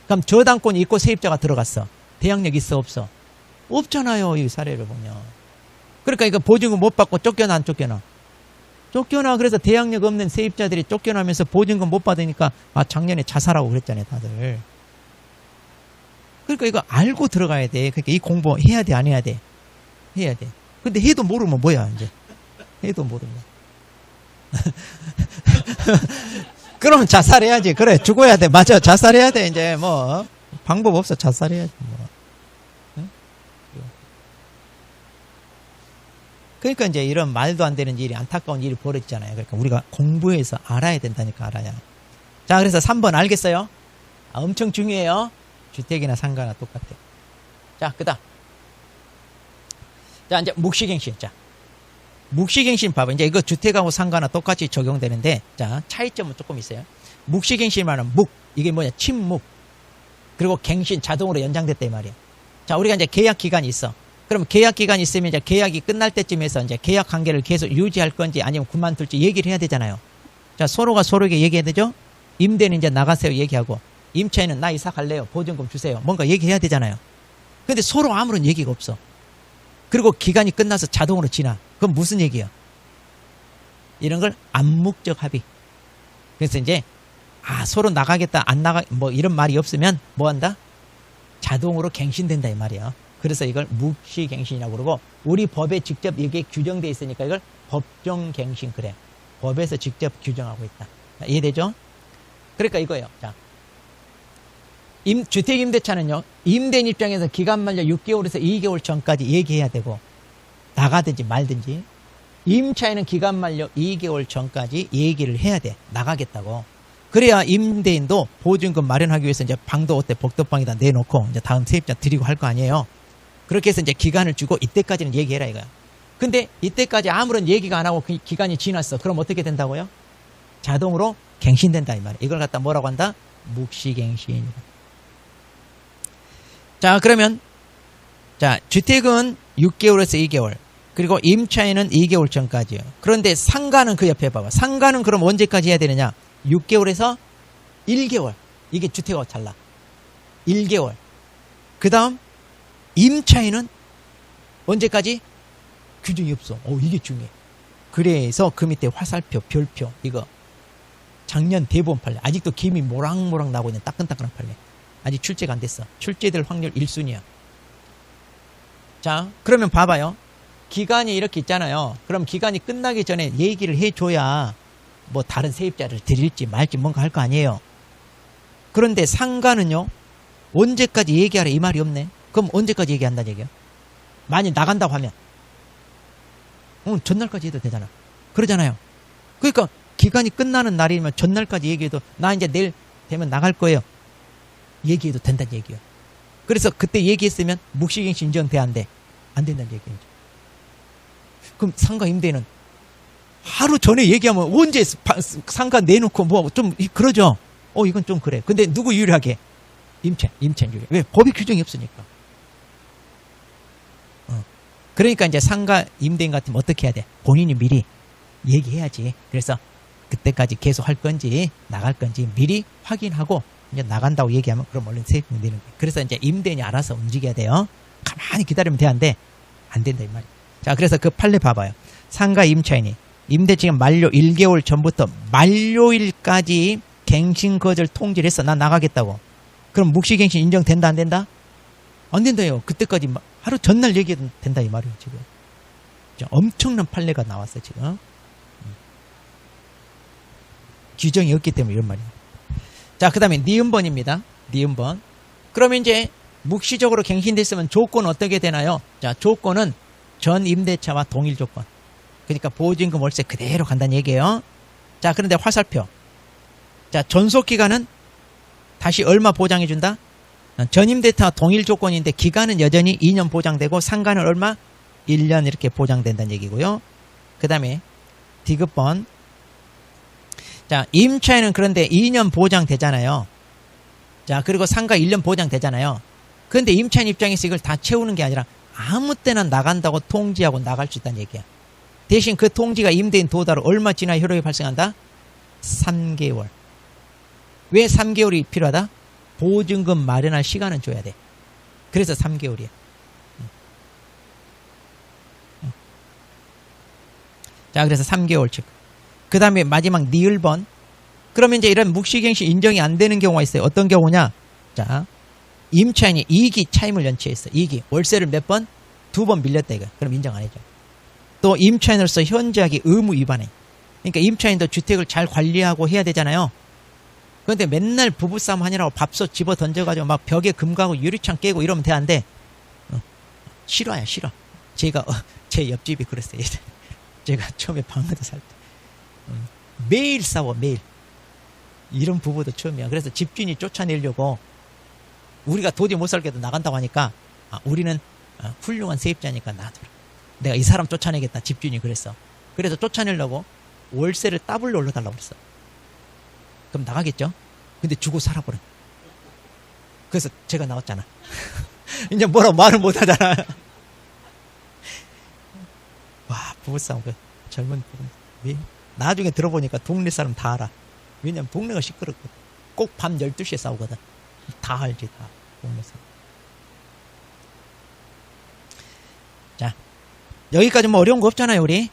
그럼 저당권이 있고 세입자가 들어갔어. 대항력 있어 없어? 없잖아요. 이 사례를 보면. 그러니까 이거 보증금 못 받고 쫓겨나 안 쫓겨나? 쫓겨나. 그래서 대항력 없는 세입자들이 쫓겨나면서 보증금 못 받으니까 작년에 자살하고 그랬잖아요 다들. 그러니까 이거 알고 들어가야 돼. 그러니까 이 공부 해야 돼 안 해야 돼? 해야 돼. 근데 해도 모르면 뭐야 이제. 해도 모르면. 그러면 자살해야지. 그래 죽어야 돼. 맞아 자살해야 돼. 이제 뭐 방법 없어. 자살해야지 뭐. 응? 그러니까 이제 이런 말도 안 되는 일이, 안타까운 일이 벌어지잖아요. 그러니까 우리가 공부해서 알아야 된다니까. 알아야. 자, 그래서 3번 알겠어요? 엄청 중요해요. 주택이나 상가나 똑같아요. 자, 그다음. 자, 이제 묵시갱신. 자, 묵시갱신 봐봐. 이제 이거 주택하고 상가나 똑같이 적용되는데, 자, 차이점은 조금 있어요. 묵시갱신 말은 묵, 이게 뭐냐, 침묵. 그리고 갱신, 자동으로 연장됐다 이 말이야. 자, 우리가 이제 계약 기간이 있어. 그럼 계약 기간이 있으면 이제 계약이 끝날 때쯤에서 이제 계약 관계를 계속 유지할 건지 아니면 그만둘지 얘기를 해야 되잖아요. 자, 서로가 서로에게 얘기해야 되죠? 임대는 이제 나가세요 얘기하고, 임차인은 나 이사 갈래요, 보증금 주세요, 뭔가 얘기해야 되잖아요. 근데 서로 아무런 얘기가 없어. 그리고 기간이 끝나서 자동으로 지나. 그건 무슨 얘기야? 이런 걸 암묵적 합의. 그래서 이제 서로 나가겠다, 안 나가, 뭐 이런 말이 없으면 뭐 한다? 자동으로 갱신된다 이 말이야. 그래서 이걸 묵시갱신이라고 그러고, 우리 법에 직접 이게 규정되어 있으니까 이걸 법정갱신 그래. 법에서 직접 규정하고 있다. 자, 이해되죠? 그러니까 이거예요. 자, 주택임대차는요, 임대인 입장에서 기간 만료 6개월에서 2개월 전까지 얘기해야 되고, 나가든지 말든지. 임차인은 기간 만료 2개월 전까지 얘기를 해야 돼. 나가겠다고. 그래야 임대인도 보증금 마련하기 위해서 이제 방도 어때, 복도방에다 내놓고 이제 다음 세입자 드리고 할 거 아니에요. 그렇게 해서 이제 기간을 주고, 이때까지는 얘기해라 이거야. 근데 이때까지 아무런 얘기가 안 하고 그 기간이 지났어. 그럼 어떻게 된다고요? 자동으로 갱신된다 이 말이야. 이걸 갖다 뭐라고 한다? 묵시갱신. 자, 그러면 자, 주택은 6개월에서 2개월, 그리고 임차인은 2개월 전까지요. 그런데 상가는 그 옆에 봐봐. 상가는 그럼 언제까지 해야 되느냐? 6개월에서 1개월. 이게 주택하고 달라. 1개월. 그 다음 임차인은 언제까지? 규정이 없어. 이게 중요해. 그래서 그 밑에 화살표, 별표, 이거 작년 대부분 판례. 아직도 김이 모락모락 나고 있는 따끈따끈한 판례. 아직 출제가 안 됐어. 출제될 확률 1순위야. 자, 그러면 봐봐요. 기간이 이렇게 있잖아요. 그럼 기간이 끝나기 전에 얘기를 해줘야 뭐 다른 세입자를 드릴지 말지 뭔가 할 거 아니에요. 그런데 상가는요, 언제까지 얘기하라 이 말이 없네. 그럼 언제까지 얘기한다는 얘기야? 만약 나간다고 하면 전날까지 해도 되잖아. 그러잖아요. 그러니까 기간이 끝나는 날이면 전날까지 얘기해도, 나 이제 내일 되면 나갈 거예요, 얘기해도 된다는 얘기예요. 그래서 그때 얘기했으면 묵시갱신 인정돼 안 돼? 안 된다는 얘기죠. 그럼 상가 임대는 하루 전에 얘기하면 언제 상가 내놓고 뭐 좀 그러죠. 이건 좀 그래. 근데 누구 유리하게? 임차인 유리. 왜? 법이 규정이 없으니까. 그러니까 이제 상가 임대인 같으면 어떻게 해야 돼? 본인이 미리 얘기해야지. 그래서 그때까지 계속 할 건지 나갈 건지 미리 확인하고 이제 나간다고 얘기하면 그럼 얼른 세입금 내는 거예요. 그래서 이제 임대인이 알아서 움직여야 돼요. 가만히 기다리면 되는데 안 된다 이 말이에요. 자, 그래서 그 판례 봐봐요. 상가 임차인이 임대치간 만료 1개월 전부터 만료일까지 갱신 거절 통지를 했어. 나 나가겠다고. 그럼 묵시갱신 인정된다 안 된다? 안 된다요. 그때까지 하루 전날 얘기해도 된다 이 말이에요 지금. 엄청난 판례가 나왔어 지금. 규정이 없기 때문에 이런 말이에요. 자, 그 다음에 니은번입니다. 니은번. 그러면 이제 묵시적으로 갱신됐으면 조건은 어떻게 되나요? 자, 조건은 전 임대차와 동일 조건. 그러니까 보증금 월세 그대로 간다는 얘기예요. 자, 그런데 화살표. 자, 전속기간은 다시 얼마 보장해준다? 전 임대차와 동일 조건인데 기간은 여전히 2년 보장되고 상가는 얼마? 1년 이렇게 보장된다는 얘기고요. 그 다음에 디귿번. 자, 임차인은 그런데 2년 보장되잖아요. 자, 그리고 상가 1년 보장되잖아요. 그런데 임차인 입장에서 이걸 다 채우는 게 아니라 아무 때나 나간다고 통지하고 나갈 수 있다는 얘기야. 대신 그 통지가 임대인 도달 얼마 지나 효력이 발생한다? 3개월. 왜 3개월이 필요하다? 보증금 마련할 시간은 줘야 돼. 그래서 3개월이야. 자, 그래서 3개월 즉. 그 다음에 마지막 니을번. 그러면 이제 이런 묵시갱신 인정이 안 되는 경우가 있어요. 어떤 경우냐? 자, 임차인이 2기 차임을 연체했어. 2기. 월세를 몇 번? 2번 밀렸다 이거. 그럼 인정 안 해줘. 또 임차인으로서 현저하게 의무 위반해. 그러니까 임차인도 주택을 잘 관리하고 해야 되잖아요. 그런데 맨날 부부싸움 하느라고 밥솥 집어 던져가지고 막 벽에 금 가고 유리창 깨고 이러면 돼, 안 돼? 싫어요, 싫어. 제가, 제 옆집이 그랬어요. 제가 처음에 방에도 살 때. 매일 싸워, 매일. 이런 부부도 처음이야. 그래서 집주인이 쫓아내려고 우리가 도저히 못 살게도 나간다고 하니까 우리는 훌륭한 세입자니까 놔둬라. 내가 이 사람 쫓아내겠다. 집주인이 그랬어. 그래서 쫓아내려고 월세를 더블로 올려달라고 그랬어. 그럼 나가겠죠? 근데 주고 살아버려. 그래서 제가 나왔잖아. 이제 뭐라고 말을 못 하잖아. 와, 부부싸움, 젊은 부부. 나중에 들어보니까 동네 사람 다 알아. 왜냐면 동네가 시끄럽거든. 꼭 밤 12시에 싸우거든. 다 알지, 다. 동네 사람. 자, 여기까지 뭐 어려운 거 없잖아요, 우리.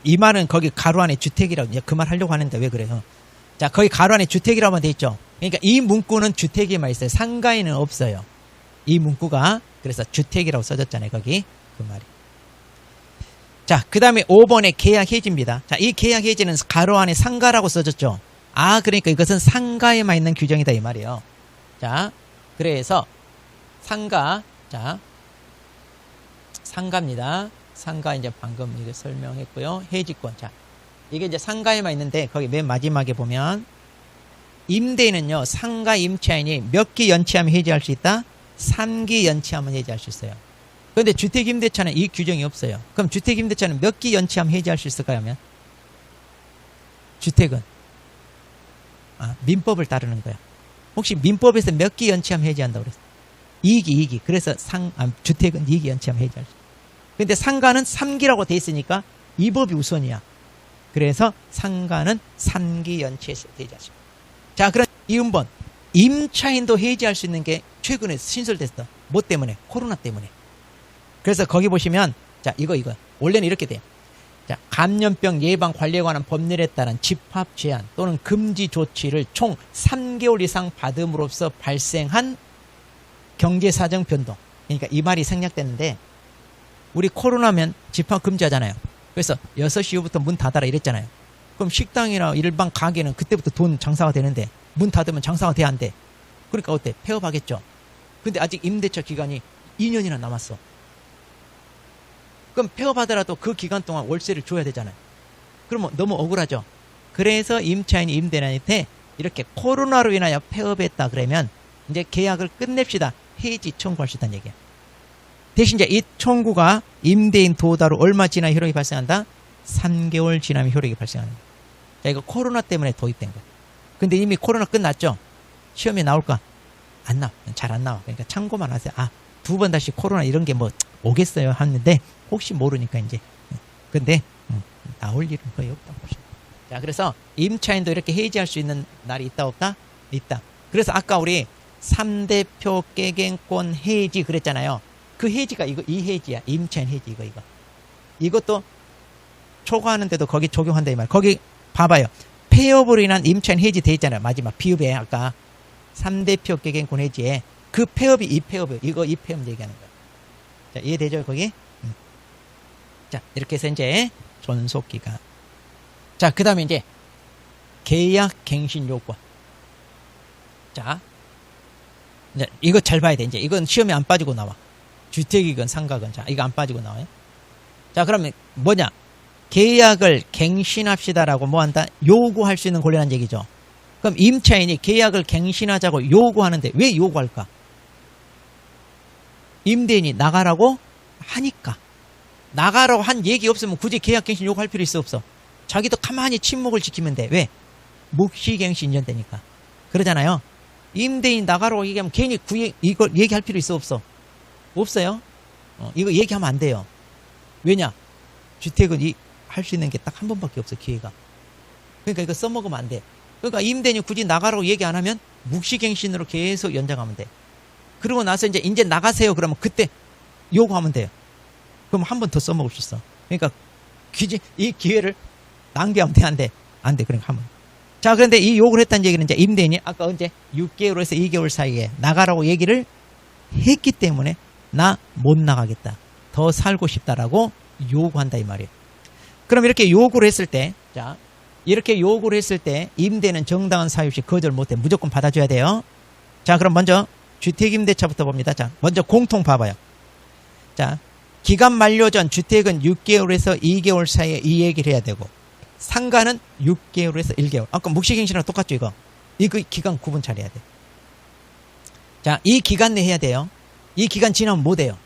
이 말은 거기 가로 안에 주택이라고, 이제 그 말 하려고 하는데 왜 그래요? 자, 거기 가로 안에 주택이라고만 돼 있죠. 그러니까 이 문구는 주택에만 있어요. 상가에는 없어요. 이 문구가, 그래서 주택이라고 써졌잖아요, 거기. 그 말이. 자, 그 다음에 5번에 계약 해지입니다. 자, 이 계약 해지는 가로 안에 상가라고 써졌죠. 그러니까 이것은 상가에만 있는 규정이다, 이 말이에요. 자, 그래서 상가, 자, 상가입니다. 상가 이제 방금 이게 설명했고요. 해지권. 자, 이게 이제 상가에만 있는데 거기 맨 마지막에 보면 임대인은요, 상가 임차인이 몇 기 연체하면 해지할 수 있다? 3기 연체하면 해지할 수 있어요. 그런데 주택임대차는 이 규정이 없어요. 그럼 주택임대차는 몇 기 연체하면 해지할 수 있을까요? 하면 주택은 민법을 따르는 거야. 혹시 민법에서 몇 기 연체하면 해지한다고 그랬어요? 2기. 그래서 주택은 2기 연체하면 해지할 수 있어요. 근데 상가는 3기라고 돼 있으니까 이 법이 우선이야. 그래서 상가는 3기 연체해서 해지할 수 있어요. 자, 그럼 이음번 임차인도 해지할 수 있는 게 최근에 신설됐어. 뭐 때문에? 코로나 때문에. 그래서 거기 보시면, 자, 이거. 원래는 이렇게 돼요. 자, 감염병 예방 관리에 관한 법률에 따른 집합 제한 또는 금지 조치를 총 3개월 이상 받음으로써 발생한 경제사정 변동. 그러니까 이 말이 생략됐는데, 우리 코로나면 집합 금지하잖아요. 그래서 6시 이후부터 문 닫아라 이랬잖아요. 그럼 식당이나 일반 가게는 그때부터 돈 장사가 되는데, 문 닫으면 장사가 돼야 안 돼. 그러니까 어때? 폐업하겠죠. 근데 아직 임대차 기간이 2년이나 남았어. 그럼 폐업하더라도 그 기간 동안 월세를 줘야 되잖아요. 그러면 너무 억울하죠. 그래서 임차인이 임대인한테 이렇게 코로나로 인하여 폐업했다 그러면 이제 계약을 끝냅시다. 해지 청구할 수 있다는 얘기야. 대신 이제 이 청구가 임대인 도달 후 얼마 지나 효력이 발생한다? 3개월 지나면 효력이 발생하는 거야. 자, 이거 코로나 때문에 도입된 거야. 근데 이미 코로나 끝났죠? 시험에 나올까? 안 나와. 잘 안 나와. 그러니까 참고만 하세요. 2번 다시 코로나 이런 게 뭐 오겠어요 하는데 혹시 모르니까 이제. 근데 나올 일은 거의 없다고 보시면. 자, 그래서 임차인도 이렇게 해지할 수 있는 날이 있다 없다? 있다. 그래서 아까 우리 3대표 깨갱권 해지 그랬잖아요. 그 해지가 이 해지야. 임차인 해지 이거. 이것도 초과하는데도 거기 적용한다 이 말. 거기 봐봐요. 폐업으로 인한 임차인 해지 돼 있잖아요. 마지막 비읍에 아까 3대표 깨갱권 해지에 그 폐업이 이 폐업이에요. 이거 이 폐업 얘기하는 거예요. 자, 이해되죠 거기? 자, 이렇게 해서 이제 존속기간. 자, 그 다음에 이제 계약 갱신 요건. 자, 이제 이거 잘 봐야 돼. 이제 이건 시험에 안 빠지고 나와. 주택이건 상가건. 자, 이거 안 빠지고 나와요. 자, 그러면 뭐냐? 계약을 갱신합시다라고 뭐 한다? 요구할 수 있는 권리라는 얘기죠. 그럼 임차인이 계약을 갱신하자고 요구하는데 왜 요구할까? 임대인이 나가라고 하니까. 나가라고 한 얘기 없으면 굳이 계약 갱신 요구할 필요 있어 없어? 자기도 가만히 침묵을 지키면 돼. 왜? 묵시갱신 인정되니까. 그러잖아요. 임대인 나가라고 얘기하면 괜히 이걸 얘기할 필요 있어 없어? 없어요. 이거 얘기하면 안 돼요. 왜냐? 주택은 할 수 있는 게 딱 한 번밖에 없어 기회가. 그러니까 이거 써먹으면 안 돼. 그러니까 임대인이 굳이 나가라고 얘기 안 하면 묵시갱신으로 계속 연장하면 돼. 그러고 나서 이제 나가세요. 그러면 그때 요구하면 돼요. 그럼 한 번 더 써먹을 수 있어. 그러니까 이 기회를 낭비하면 돼, 안 돼? 안 돼. 그러니까 한 번. 자, 그런데 이 요구를 했다는 얘기는 이제 임대인이 아까 언제 6개월에서 2개월 사이에 나가라고 얘기를 했기 때문에 나 못 나가겠다. 더 살고 싶다라고 요구한다 이 말이에요. 그럼 이렇게 요구를 했을 때 자, 이렇게 요구를 했을 때 임대는 정당한 사유 없이 거절 못해. 무조건 받아줘야 돼요. 자, 그럼 먼저 주택임대차부터 봅니다. 자, 먼저 공통 봐봐요. 자, 기간 만료 전 주택은 6개월에서 2개월 사이에 이 얘기를 해야 되고, 상가는 6개월에서 1개월. 아까 묵시갱신이랑 똑같죠, 이거. 이거 기간 구분 잘해야 돼. 자, 이 기간 내 해야 돼요. 이 기간 지나면 못 해요.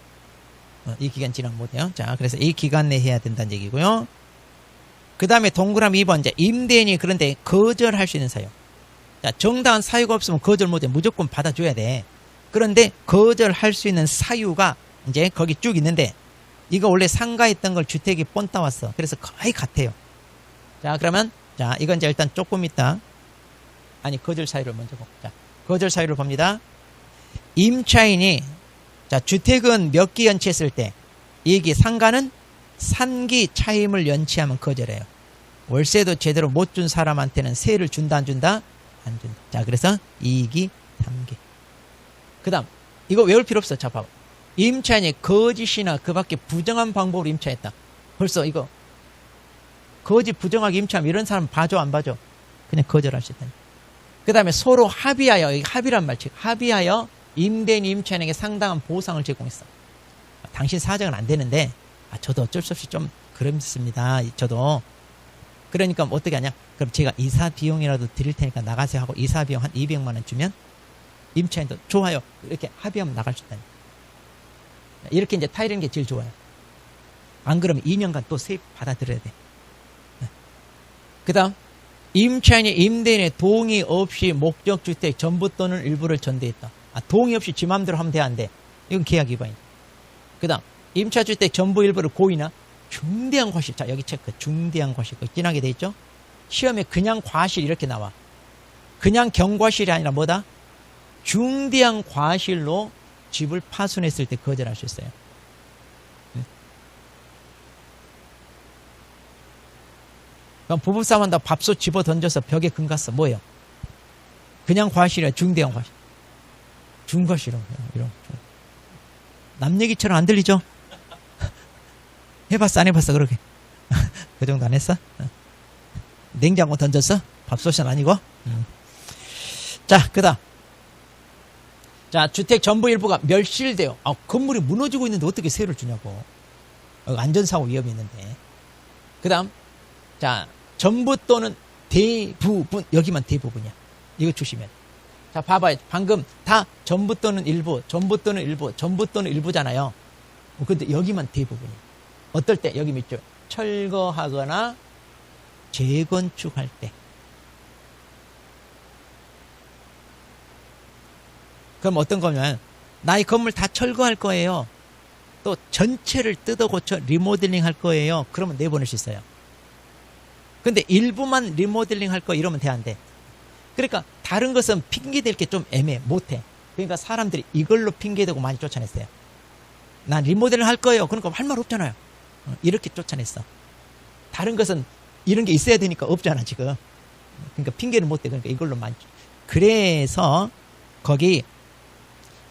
이 기간 지나면 못 해요. 자, 그래서 이 기간 내 해야 된다는 얘기고요. 그 다음에 동그라미 2번, 이제 임대인이 그런데 거절할 수 있는 사유. 자, 정당한 사유가 없으면 거절 못 해. 무조건 받아줘야 돼. 그런데 거절할 수 있는 사유가 이제 거기 쭉 있는데, 이거 원래 상가에 있던 걸 주택이 본 따왔어. 그래서 거의 같아요. 자, 그러면, 자, 이건 이제 일단 조금 있다. 아니, 거절 사유를 먼저 보고. 자, 거절 사유를 봅니다. 임차인이, 자, 주택은 몇 기 연체했을 때, 이기 상가는 3기 차임을 연체하면 거절해요. 월세도 제대로 못 준 사람한테는 세를 준다, 안 준다? 안 준다. 자, 그래서 2기, 3기. 그 다음, 이거 외울 필요 없어. 자, 봐봐. 임차인이 거짓이나 그 밖에 부정한 방법으로 임차했다. 벌써 이거 거짓 부정하게 임차하면 이런 사람 봐줘 안 봐줘? 그냥 거절할 수 있다. 그 다음에 서로 합의하여, 이게 합의란 말, 즉 합의하여 임대인이 임차인에게 상당한 보상을 제공했어. 당신 사정은 안 되는데 저도 어쩔 수 없이 좀 그렇습니다. 저도. 그러니까 어떻게 하냐? 그럼 제가 이사 비용이라도 드릴 테니까 나가세요 하고 이사 비용 한 200만 원 주면 임차인도 좋아요. 이렇게 합의하면 나갈 수 있다. 이렇게 이제 타이르는 게 제일 좋아요. 안 그러면 2년간 또 세입 받아들여야 돼. 그 다음, 임차인이 임대인의 동의 없이 목적주택 전부 또는 일부를 전대했다. 동의 없이 지 맘대로 하면 돼, 안 돼? 이건 계약 위반이다. 그 다음, 임차주택 전부 일부를 고의나 중대한 과실. 자, 여기 체크. 중대한 과실. 진하게 돼 있죠? 시험에 그냥 과실 이렇게 나와. 그냥 경과실이 아니라 뭐다? 중대한 과실로 집을 파손했을 때 거절할 수 있어요. 그럼 부부싸움 한다고 밥솥 집어 던져서 벽에 금 갔어. 뭐예요? 그냥 과실이야, 중대한 과실. 중과실은 이런. 남 얘기처럼 안 들리죠? 해봤어, 안 해봤어, 그렇게? 그 정도 안 했어? 냉장고 던졌어? 밥솥은 아니고? 자, 그 다음. 자, 주택 전부 일부가 멸실돼요. 건물이 무너지고 있는데 어떻게 세를 주냐고. 안전사고 위험이 있는데. 그 다음. 자, 전부 또는 대부분. 여기만 대부분이야. 이거 조심해야 돼. 자, 봐봐요. 방금 다 전부 또는 일부, 전부 또는 일부, 전부 또는 일부잖아요. 근데 여기만 대부분이야. 어떨 때? 여기 밑줄. 철거하거나 재건축할 때. 그럼 어떤 거면 나 이 건물 다 철거할 거예요. 또 전체를 뜯어 고쳐 리모델링 할 거예요. 그러면 내보낼 수 있어요. 근데 일부만 리모델링 할 거 이러면 돼, 안 돼? 그러니까 다른 것은 핑계댈 게 좀 애매해. 못해. 그러니까 사람들이 이걸로 핑계대고 많이 쫓아냈어요. 난 리모델링 할 거예요. 그러니까 할 말 없잖아요. 이렇게 쫓아냈어. 다른 것은 이런 게 있어야 되니까 없잖아, 지금. 그러니까 핑계를 못 대. 그러니까 이걸로 많이. 그래서 거기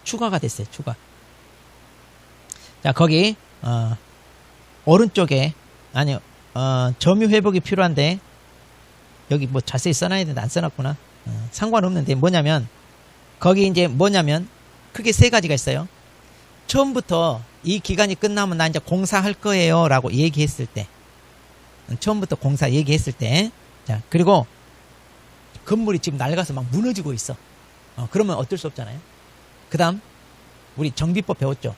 추가가 됐어요. 추가. 자, 거기 오른쪽에 아니요. 점유 회복이 필요한데 여기 뭐 자세히 써놔야 되는데 안 써놨구나. 상관없는데 뭐냐면 거기 이제 뭐냐면 크게 세 가지가 있어요. 처음부터 이 기간이 끝나면 나 이제 공사할 거예요 라고 얘기했을 때, 처음부터 공사 얘기했을 때, 자, 그리고 건물이 지금 낡아서 막 무너지고 있어. 그러면 어쩔 수 없잖아요. 그 다음 우리 정비법 배웠죠.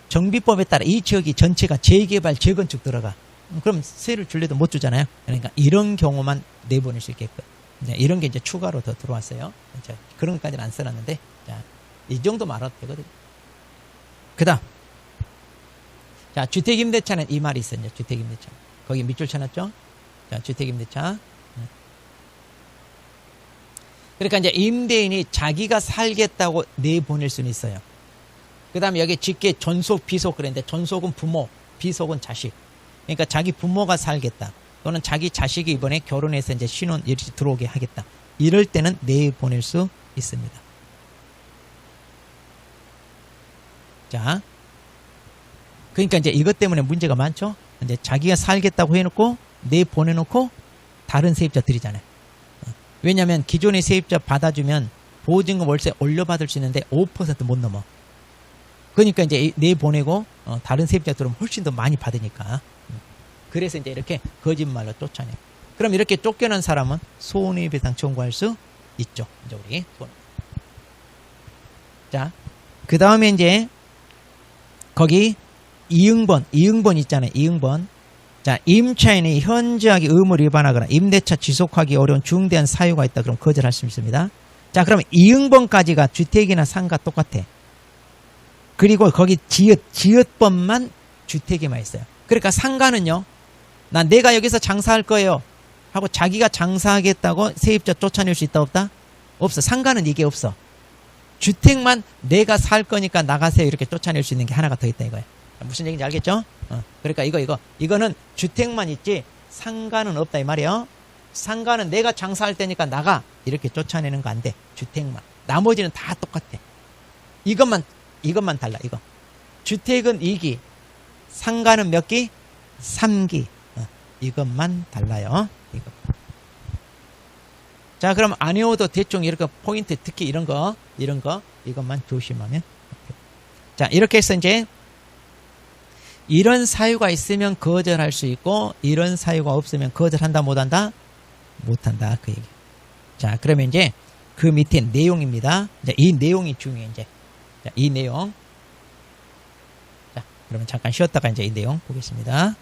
정비법에 따라 이 지역이 전체가 재개발 재건축 들어가. 그럼 세를 줄래도 못 주잖아요. 그러니까 이런 경우만 내보낼 수 있게끔. 이런 게 이제 추가로 더 들어왔어요. 자, 그런 것까지는 안 써놨는데, 자, 이 정도 말아도 되거든요. 그 다음. 자, 주택임대차는 이 말이 있어요. 주택임대차. 거기 밑줄 쳐놨죠? 자, 주택임대차. 그러니까 이제 임대인이 자기가 살겠다고 내보낼 수는 있어요. 그 다음에 여기 직계 존속, 비속 그랬는데 존속은 부모, 비속은 자식. 그러니까 자기 부모가 살겠다. 또는 자기 자식이 이번에 결혼해서 이제 신혼 이렇게 들어오게 하겠다. 이럴 때는 내보낼 수 있습니다. 자. 그러니까 이제 이것 때문에 문제가 많죠? 이제 자기가 살겠다고 해놓고 내보내놓고 다른 세입자 드리잖아요. 왜냐하면 기존의 세입자 받아주면 보증금 월세 올려받을 수 있는데 5%못 넘어. 그러니까 이제 내보내고 다른 세입자 들어오면 훨씬 더 많이 받으니까. 그래서 이제 이렇게 거짓말로 쫓아내. 그럼 이렇게 쫓겨난 사람은 손해배상 청구할 수 있죠. 이제 우리 자, 그 다음에 이제 거기 이응번 있잖아요. 이응번. 자, 임차인이 현저하게 의무를 위반하거나 임대차 지속하기 어려운 중대한 사유가 있다. 그럼 거절할 수 있습니다. 자, 그러면 이응번까지가 주택이나 상가 똑같아. 그리고 거기 지읒번만 주택에만 있어요. 그러니까 상가는요. 내가 여기서 장사할 거예요. 하고 자기가 장사하겠다고 세입자 쫓아낼 수 있다 없다? 없어. 상가는 이게 없어. 주택만 내가 살 거니까 나가세요. 이렇게 쫓아낼 수 있는 게 하나가 더 있다 이거예요. 무슨 얘기인지 알겠죠? 그러니까 이거는 주택만 있지 상가는 없다 이 말이에요. 상가는 내가 장사할 때니까 나가 이렇게 쫓아내는 거 안 돼. 주택만. 나머지는 다 똑같아. 이것만 달라. 이거. 주택은 2기, 상가는 몇 기? 3기. 이것만 달라요. 이거. 자, 그럼 안 외워도 대충 이렇게 포인트, 특히 이런 거 이것만 조심하면. 자, 이렇게 해서 이제 이런 사유가 있으면 거절할 수 있고 이런 사유가 없으면 거절한다 못한다? 못한다 그 얘기. 자, 그러면 이제 그 밑에 내용입니다. 자, 이 내용이 중요해 이제. 자, 이 내용. 자, 그러면 잠깐 쉬었다가 이제 이 내용 보겠습니다.